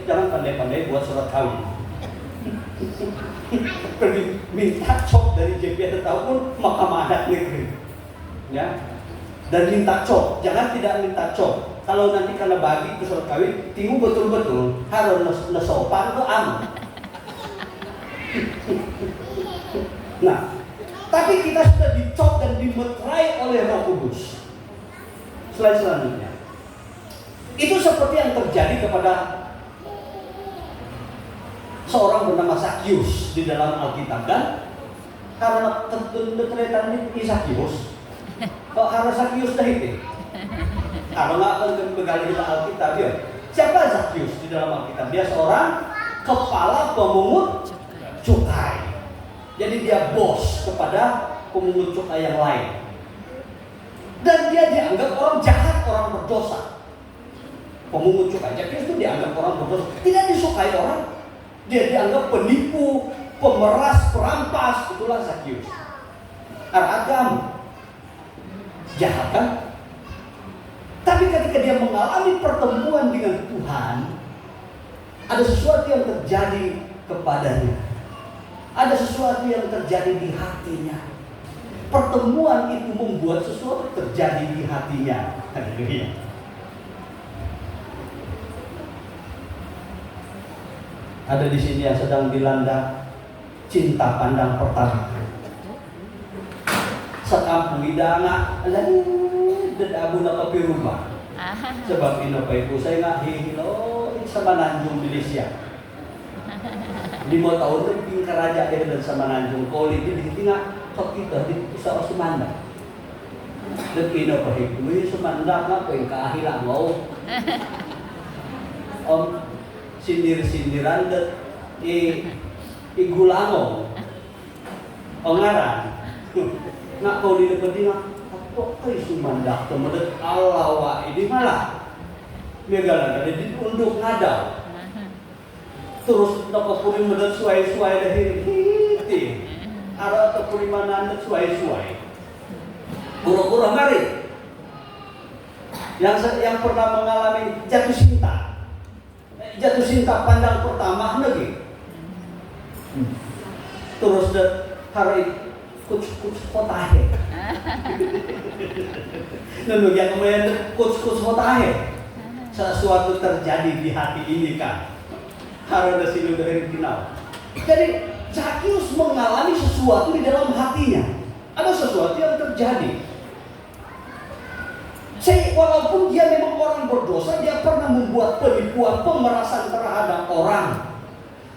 Jangan pandai-pandai buat surat kawin. Pergi minta cop dari JPA ataupun Mahkamah Adat Negeri, ya, dan minta cop. Jangan tidak minta cop. Kalau nanti karena bagi itu surat kawin, tinggu betul-betul harus nesopan ke aman. Nah, tapi kita sudah dicop dan dimeterai oleh Roh Kudus. Selanjutnya, itu seperti yang terjadi kepada seorang bernama Zakius di dalam Alkitab, kan? Karena keterlibatan ini Zakius, kok harus Zakius dah itu? Kalau nggak akan begali kita Alkitab dia. Siapa Zakius di dalam Alkitab? Dia seorang kepala pemungut cukai. Jadi dia bos kepada pemungut cukai yang lain. Dan dia dianggap orang jahat, orang berdosa. Pemungut cukai, Zakius itu dianggap orang berdosa, tidak disukai orang. Dia dianggap penipu, pemeras, perampas. Itulah Zakius. Agam, jahat kan? Tapi ketika dia mengalami pertemuan dengan Tuhan, Ada sesuatu yang terjadi kepadanya. Ada sesuatu yang terjadi di hatinya. Pertemuan itu membuat sesuatu terjadi di hatinya. Haleluya. Ada di sini yang sedang dilanda cinta pandang pertama. Sekampung idanga, dan abu nak ke rumah. Sebab ino pa ibu saya nggak hilo sama Nanjung Malaysia. 5 tahun itu kerajaan dan sama Nanjung Koli di tinggal kok kita di Pusat Semanda. Dan ino pa ibu semanda nggak pengen keahilan mau. Om sindir-sindiran dan igulango pengarang nak kau di depan dia apa kau sumandak temedet Allah wa ini malah megala ada diunduk ngadau terus nak puri medet suai-suai dari hiti ada atau puri mana suai-suai pura-pura mari yang pernah mengalami jatuh cinta pandang pertama lagi. Terus hari kuc kotahe. Lalu yang kemudian kuc kotahe. Sesuatu terjadi di hati ini kan. Harus sini dari final. Jadi Zakius mengalami sesuatu di dalam hatinya. Ada sesuatu yang terjadi. Walaupun dia memang orang berdosa, dia pernah membuat penipuan, pemerasan terhadap orang.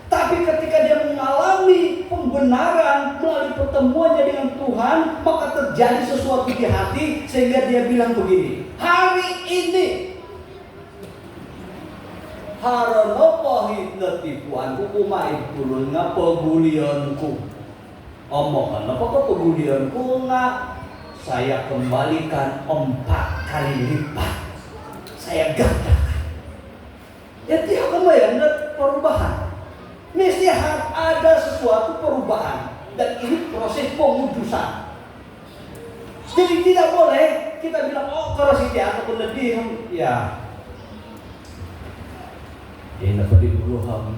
Tapi ketika dia mengalami pembenaran melalui pertemuannya dengan Tuhan, maka terjadi sesuatu di hati sehingga dia bilang begini, hari ini harana pahit na tipuanku kumain tulun nga pegulianku. Omongan apa pegulianku nga saya kembalikan 4 kali lipat. Saya gandakan. Ya tiap kemudian perubahan. Mesti harus ada sesuatu perubahan. Dan ini proses pengudusan. Jadi tidak boleh kita bilang, oh kalau si dia ataupun lebih, ya. Ini dapat diberuham.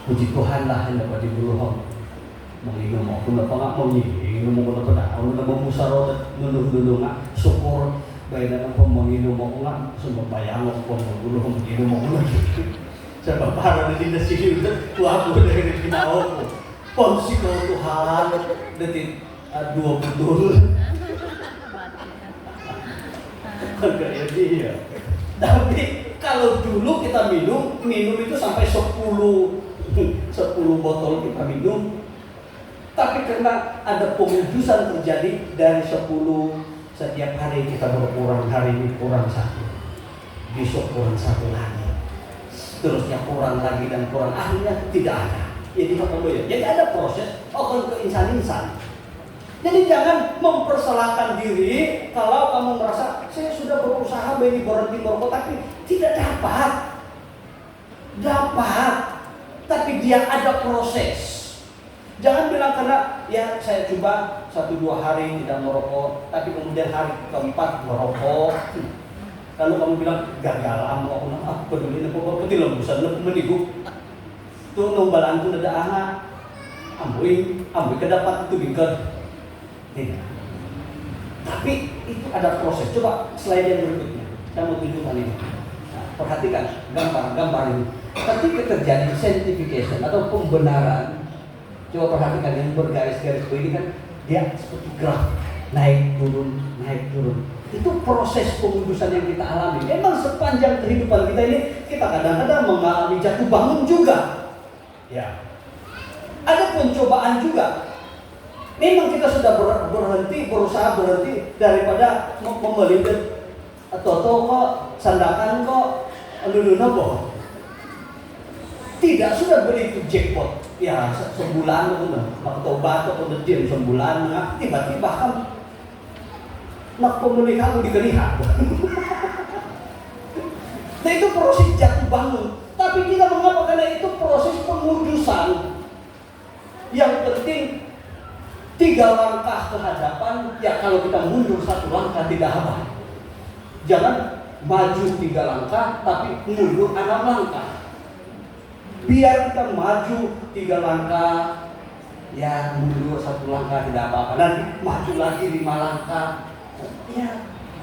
Puji Tuhan lah yang dapat diberuham. Mengingat aku nak pangak mengingat mau nak pada aku nak memusarot dulu ngak syukur baik dengan pemengingat mau ngak semua bayang aku dulu mengingat mau ngak sebab para di sini itu aku dari kita aku pomsi kau Tuhan detik 2 betul kayak dia. Tapi kalau dulu kita minum itu sampai 10 botol kita minum. Tapi karena ada pengudusan terjadi dari 10 setiap hari kita berkurang, hari ini kurang 1, besok kurang 1 lagi, terusnya kurang lagi dan kurang, akhirnya tidak ada. Jadi ada proses akan ke insan-insan. Jadi jangan mempersalahkan diri kalau kamu merasa saya sudah berusaha berhenti merokok tapi tidak dapat, tapi dia ada proses. Jangan bilang karena ya saya coba 1-2 hari tidak merokok, tapi kemudian hari keempat merokok. Lalu kamu bilang gagal aku peduli apa tidak bosan lu menigu. Tuh nombalan tuh ada anak. Ambil kedapat itu bingker. Tidak. Tapi itu ada proses. Coba slide yang berikutnya. Saya mau tunjukkan ini. Nah, perhatikan gambar ini. Ketika terjadi sanctification atau pembenaran, coba perhatikan yang bergaris-garis ini kan dia seperti graf naik turun. Itu proses pengudusan yang kita alami. Memang sepanjang kehidupan kita ini kita kadang-kadang mengalami jatuh bangun juga. Ya. Ada pencobaan juga. Memang kita sudah berusaha berhenti daripada memelibat atau kok sandakan kok lulu. Tidak sudah beli itu jackpot. Ya sebulan waktu obat atau diam sebulan tiba-tiba kan nak pembeli kamu dikelihat. Nah itu proses jatuh bangun. Tapi kita mengapa? Karena itu proses pengudusan. Yang penting 3 langkah ke hadapan. Ya kalau kita mundur 1 langkah tidak apa. Jangan maju 3 langkah tapi mundur 6 langkah. Biar kita maju 3 langkah, ya mundur 1 langkah tidak apa-apa. Nanti maju lagi 5 langkah, ya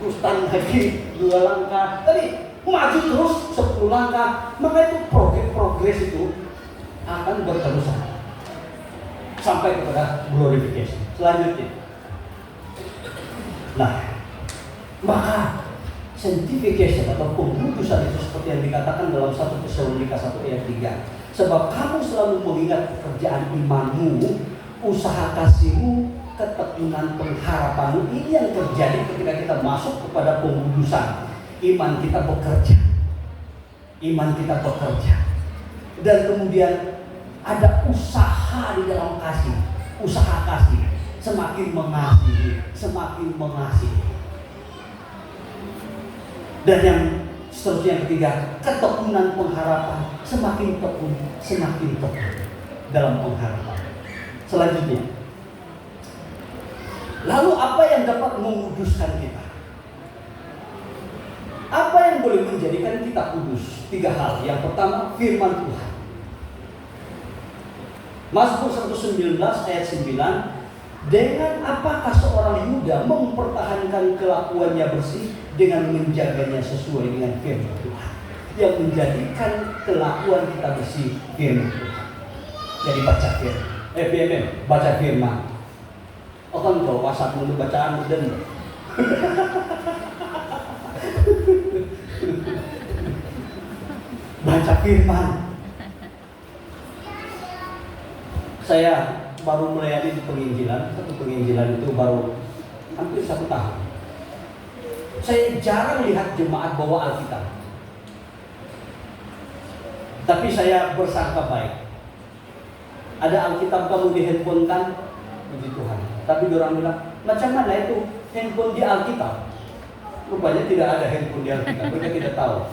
terus lagi 2 langkah. Tadi maju terus 10 langkah. Maka itu progres itu akan berterusan sampai kepada glorification. Selanjutnya, nah, maka sanctification atau pengudusan itu seperti yang dikatakan dalam 1 Tesalonika 1 ayat 3. Sebab kamu selalu mengingat pekerjaan imanmu, usaha kasihmu, ketekunan pengharapanmu. Ini yang terjadi ketika kita masuk kepada pengudusan. Iman kita bekerja. Iman kita bekerja. Dan kemudian ada usaha di dalam kasih. Usaha kasih. Semakin mengasihi, semakin mengasihi. Dan yang seterusnya yang ketiga, ketekunan pengharapan. Semakin tekun dalam pengharapan. Selanjutnya, lalu apa yang dapat menguduskan kita? Apa yang boleh menjadikan kita kudus? 3 hal. Yang pertama, firman Tuhan. Mazmur 119 ayat 9. Dengan apakah seorang Yuda mempertahankan kelakuannya bersih? Dengan menjaganya sesuai dengan firman Tuhan. Yang menjadikan kelakuan kita bersih, firman Tuhan. Jadi baca firman. Baca firman. Oh kan kalau WhatsApp untuk bacaan dan baca firman. Saya baru melayani di penginjilan. Satu penginjilan itu baru hampir 1 tahun. Saya jarang lihat jemaat bawa Alkitab. Tapi saya bersangka baik. Ada Alkitab kamu di handphone kan? Puji Tuhan. Tapi orang bilang, macam mana itu handphone di Alkitab? Rupanya tidak ada handphone di Alkitab. Mereka tidak tahu.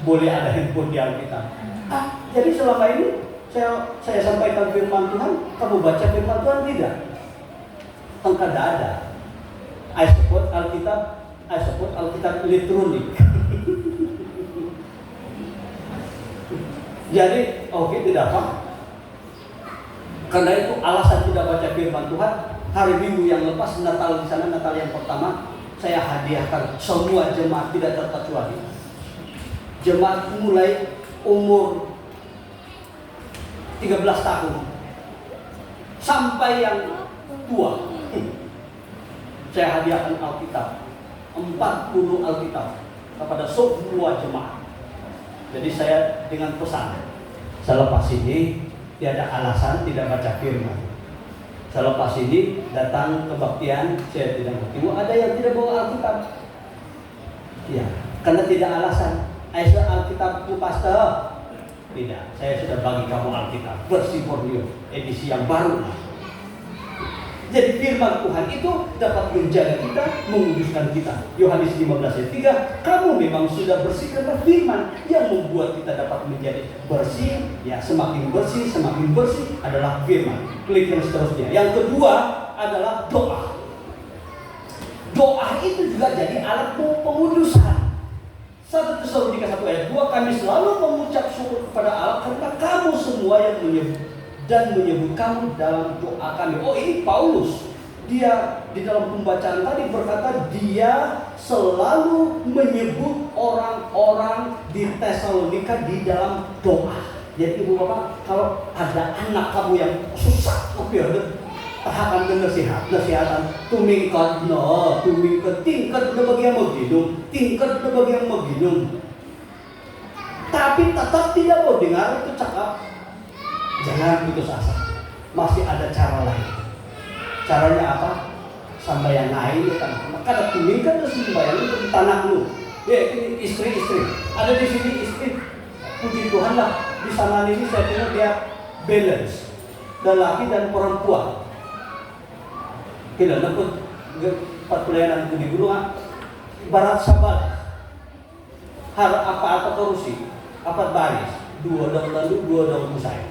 Boleh ada handphone di Alkitab. Jadi selama ini saya sampaikan firman Tuhan, kamu baca firman Tuhan tidak? Tidak ada. I support Alkitab elektronik. Jadi, oke, tidak apa. Karena itu alasan tidak baca firman Tuhan. Hari Minggu yang lepas, Natal di sana, Natal yang pertama, saya hadiahkan semua jemaat tidak terkecuali. Jemaat mulai umur 13 tahun sampai yang tua. Saya hadiahkan Alkitab, 40 Alkitab kepada semua jemaat. Jadi saya dengan pesan, selepas ini tiada alasan tidak baca firman. Selepas ini datang kebaktian, saya tidak bertemu. Ada yang tidak bawa Alkitab? Ya, karena tidak alasan. Aisyah Alkitabku pastor. Tidak, saya sudah bagi kamu Alkitab versi Borneo, edisi yang baru. Jadi firman Tuhan itu dapat menjaga kita, menguduskan kita. Yohanes 15 ayat 3, kamu memang sudah bersih karena firman yang membuat kita dapat menjadi bersih. Ya, semakin bersih adalah firman. Klik yang seterusnya. Yang kedua adalah doa. Doa itu juga jadi alat pengudusan. 1 Tesalonika 1 ayat 2, kami selalu mengucap syukur kepada Allah karena kamu semua yang menyebut kamu dalam doa kami. Oh, ini Paulus. Dia di dalam pembacaan tadi berkata dia selalu menyebut orang-orang di Tesalonika di dalam doa. Jadi ibu bapak, kalau ada anak kamu yang susah, tahakan ke nasihatan, tumingkat tingkat na bagian maginum. Tapi tetap tidak mau dengar itu cakap. Jangan putus asa. Masih ada cara lain. Caranya apa? Sambayan naik kan. Maka tumingkat terus sembahyang itu di tanah lu. Ya, ini istri. Ada di sini istri. Puji Tuhan lah. Di sana ini saya tengok dia balance. Lelaki dan perempuan. Tidak dapat pelayanan di guru barat sabar har apa korusi apa baris dua dong musai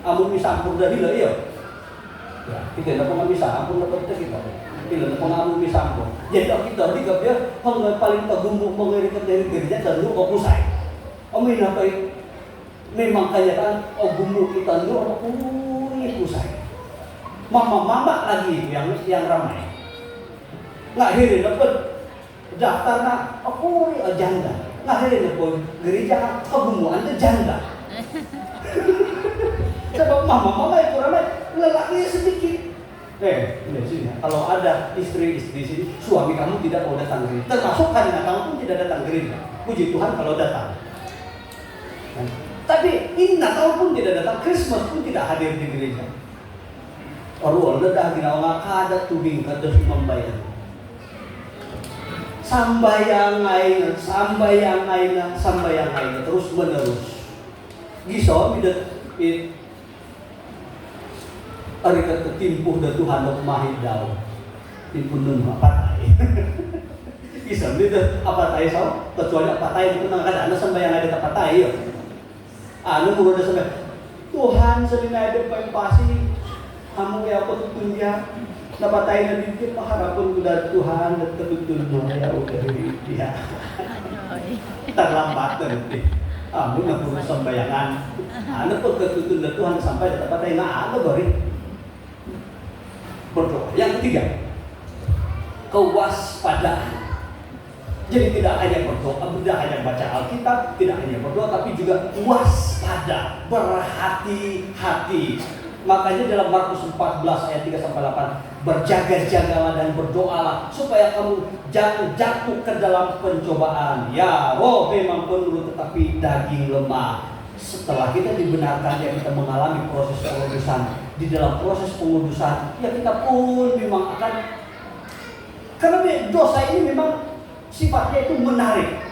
amun bisa ampun dari lah iya ya kita dapat bisa ampun dapat kita ilan pengamu misampo. Jadi kita di dia paling tergumbuk mengirim dari gereja dan lu opusai. Omin apa memang kayak kan gumbuk kita lu apa pusai. Mama lagi yang ramai. Nggak hirin dapat daftar nak aku janda. Nggak hirin dapat gereja kegumbuk itu janda. Sebab mama itu ramai, lelaki sedikit. Sini. Kalau ada istri di sini, suami kamu tidak mau datang gereja. Termasuk hari Natal pun tidak datang gereja. Puji Tuhan kalau datang. Tapi ini Natal pun tidak datang, Christmas pun tidak hadir di gereja. Orang dah ginawa kada tubing kada membayar. Sambayang aina terus menerus. Giso bidat ari kata timpuh da Tuhan nok mahid daw. Timpuh nun patai. Giso bidat apa tay so? Kecuali apa tay itu nang kada sambayang ada patai yo. Anu mulu da sambayang. Tuhan salina ada pasti kamu ya aku tutun dia napatay na din paharapon ko dari Tuhan at katutun mo ya udah dia terlambat nanti kamu na puro sambayangan ano po katutun na Tuhan sampai napatay na ano bari berdoa. Yang ketiga, kewaspadaan. Jadi tidak hanya berdoa, tidak hanya baca Alkitab, tidak hanya berdoa, tapi juga waspada, berhati-hati. Makanya dalam Markus 14 ayat 3-8, berjaga-jagalah dan berdoalah supaya kamu jangan jatuh ke dalam pencobaan. Ya, roh memang penuh tetapi daging lemah. Setelah kita dibenarkan, ya kita mengalami proses pengudusan. Di dalam proses pengudusan, ya kita pun memang akan, karena dosa ini memang sifatnya itu menarik.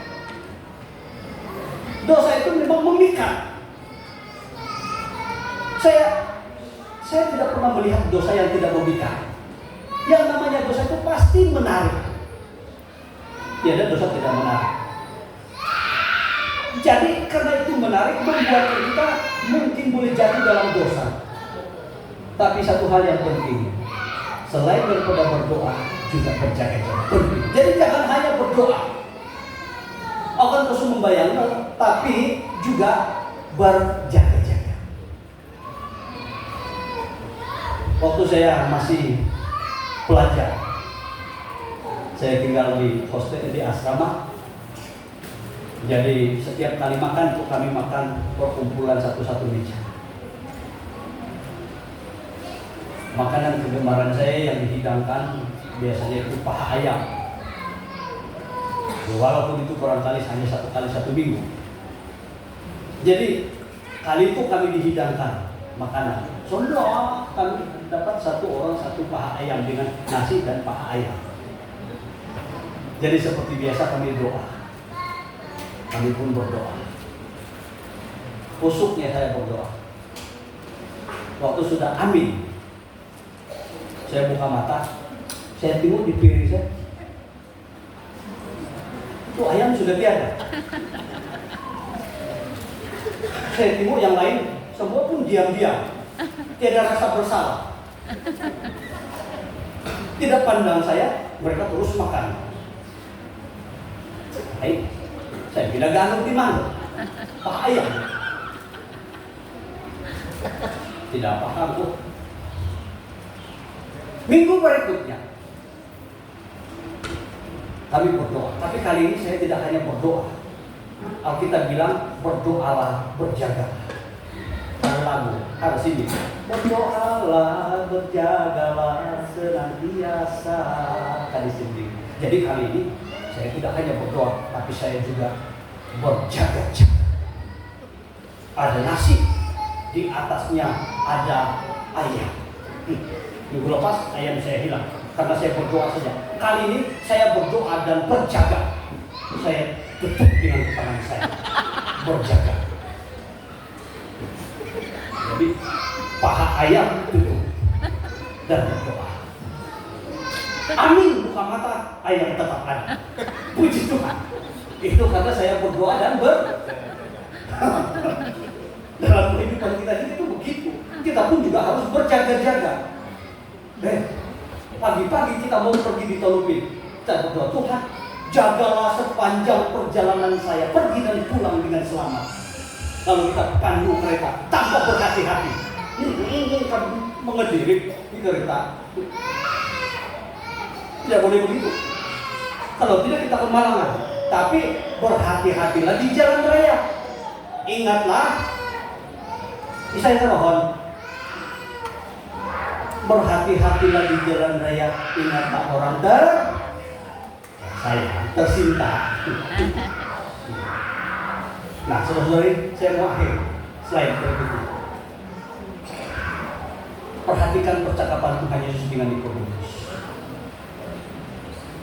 Dosa itu memang memikat. Saya tidak pernah melihat dosa yang tidak memikat. Yang namanya dosa itu pasti menarik. Ya, dan dosa tidak menarik. Jadi karena itu menarik, membuat kita mungkin boleh jatuh dalam dosa. Tapi satu hal yang penting, selain daripada berdoa, juga berjaga-jaga. Jadi jangan hanya berdoa, akan terus membayangkan, tapi juga berjaga-jaga. Waktu saya masih pelajar, saya tinggal di hostel di asrama. Jadi setiap kali makan tuh kami makan perkumpulan satu-satu meja. Makanan kegemaran saya yang dihidangkan biasanya itu paha ayam. Walaupun itu barangkali hanya satu kali satu minggu. Jadi kali itu kami dihidangkan makanan. Semua kami dapat satu orang satu paha ayam dengan nasi dan paha ayam. Jadi seperti biasa kami doa. Kami pun berdoa. Usuknya saya berdoa. Waktu sudah amin, saya buka mata, saya tengok di piring saya, itu ayam sudah tiada. Saya tengok yang lain, semua pun diam-diam, tiada rasa bersalah. Tidak pandang saya, mereka terus makan. Baik, saya bilang gantung di mana? Pak ayam. Tidak paham kok. Minggu berikutnya kami berdoa, tapi kali ini saya tidak hanya berdoa. Alkitab bilang berdoalah, berjaga. Ada lagu, ada sini. Berdoalah, berjagalah senantiasa. Tadi sendiri. Jadi kali ini saya tidak hanya berdoa, tapi saya juga berjaga-jaga. Ada nasi, di atasnya ada ayam. Minggu lepas ayam saya hilang karena saya berdoa saja. Kali ini saya berdoa dan berjaga. Saya tutup dengan tangan saya, berjaga. Jadi paha ayam tutup dan berdoa. Amin, buka mata, ayam tetap ada. Puji Tuhan. Itu karena saya berdoa dan dalam kehidupan kita itu begitu. Kita pun juga harus berjaga-jaga. Pagi-pagi kita mau pergi di Tolupin, kita berdoa, Tuhan, jagalah sepanjang perjalanan saya pergi dan pulang dengan selamat. Lalu kita pandu kereta tanpa berhati-hati. Kan mengedirik di kereta. Tidak boleh begitu. Kalau tidak kita kemalangan. Tapi berhati-hatilah di jalan raya. Ingatlah, saya mohon, berhati-hatilah di jalan raya. Ingatlah orang tersinta. Nah, saudara-saudari, saya mau akhir slide berikutnya. Perhatikan percakapan Tuhan Yesus dengan Nikodemus.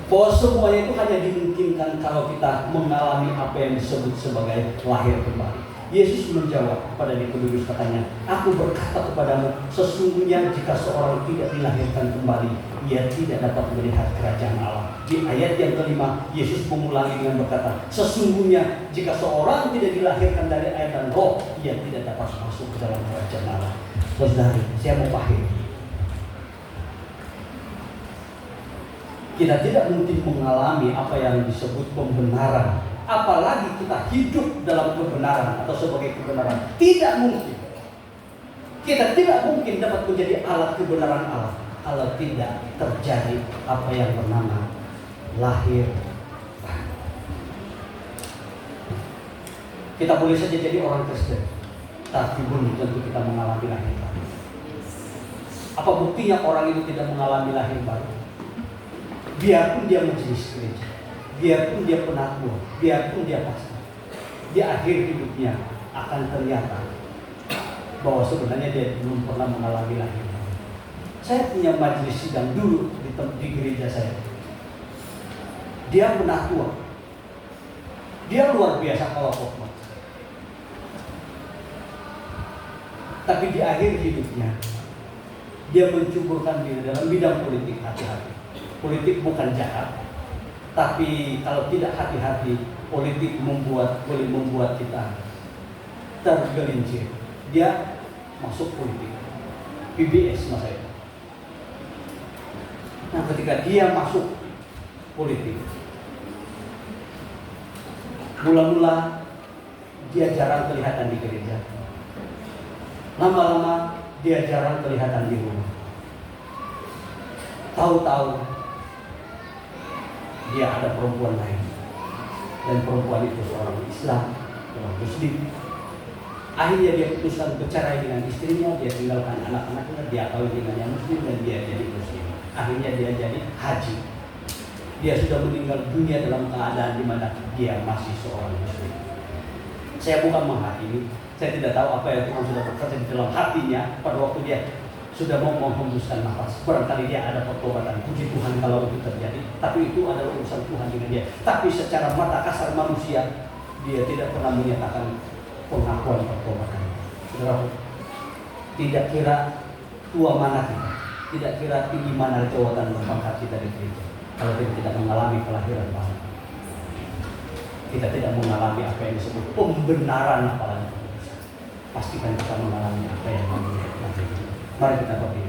Bahwa semuanya itu hanya dimungkinkan kalau kita mengalami apa yang disebut sebagai lahir kembali. Yesus menjawab kepada Nikodemus, katanya, aku berkata kepadamu, sesungguhnya jika seorang tidak dilahirkan kembali, ia tidak dapat melihat kerajaan Allah. Di ayat yang kelima, Yesus mengulangi dengan berkata, sesungguhnya jika seorang tidak dilahirkan dari air dan roh, ia tidak dapat masuk ke dalam kerajaan Allah. Saudari, saya mau paham. Kita tidak mungkin mengalami apa yang disebut pembenaran, apalagi kita hidup dalam kebenaran atau sebagai kebenaran. Tidak mungkin. Kita tidak mungkin dapat menjadi alat kebenaran Allah kalau tidak terjadi apa yang bernama lahir. Kita boleh saja jadi orang Kristen, tapi belum tentu kita mengalami lahir baru. Apa buktinya orang itu tidak mengalami lahir baru? Biarpun dia majelis gereja, biarpun dia penatua, biarpun dia pastor, di akhir hidupnya akan ternyata bahwa sebenarnya dia belum pernah mengalami lahir baru. Saya punya majelis sidang dulu di gereja saya. Dia penatua, dia luar biasa kalau khotbah. Tapi di akhir hidupnya dia mencuburkan diri dalam bidang politik. Hati-hati. Politik bukan jahat, tapi kalau tidak hati-hati, politik boleh membuat kita tergelincir. Dia masuk politik, PBS masa itu. Nah, ketika dia masuk politik, mula-mula dia jarang kelihatan di gereja. Lama-lama dia jarang kelihatan di rumah. Tahu-tahu dia ada perempuan lain, dan perempuan itu seorang Islam, seorang Muslim. Akhirnya dia putuskan bercerai dengan istrinya, dia tinggalkan anak-anaknya, dia kawin dengan yang Muslim dan dia jadi Muslim. Akhirnya dia jadi haji. Dia sudah meninggal dunia dalam keadaan di mana dia masih seorang Muslim. Saya bukan menghakimi, saya tidak tahu apa yang Tuhan sudah berkata di dalam hatinya pada waktu dia sudah mau menghembuskan nafas. Barangkali dia ada pertobatan. Puji Tuhan kalau itu terjadi. Tapi itu adalah urusan Tuhan dengan dia. Tapi secara mata kasar manusia, dia tidak pernah menyatakan pengakuan pertobatan. Saudara, tidak kira tua mana kita, tidak kira tinggi mana jawatan berpangkat kita di gereja, kalau kita tidak mengalami kelahiran baru, kita tidak mengalami apa yang disebut pembenaran, apalagi pastikan kita mengalami apa yang namanya. Mari kita berdiri.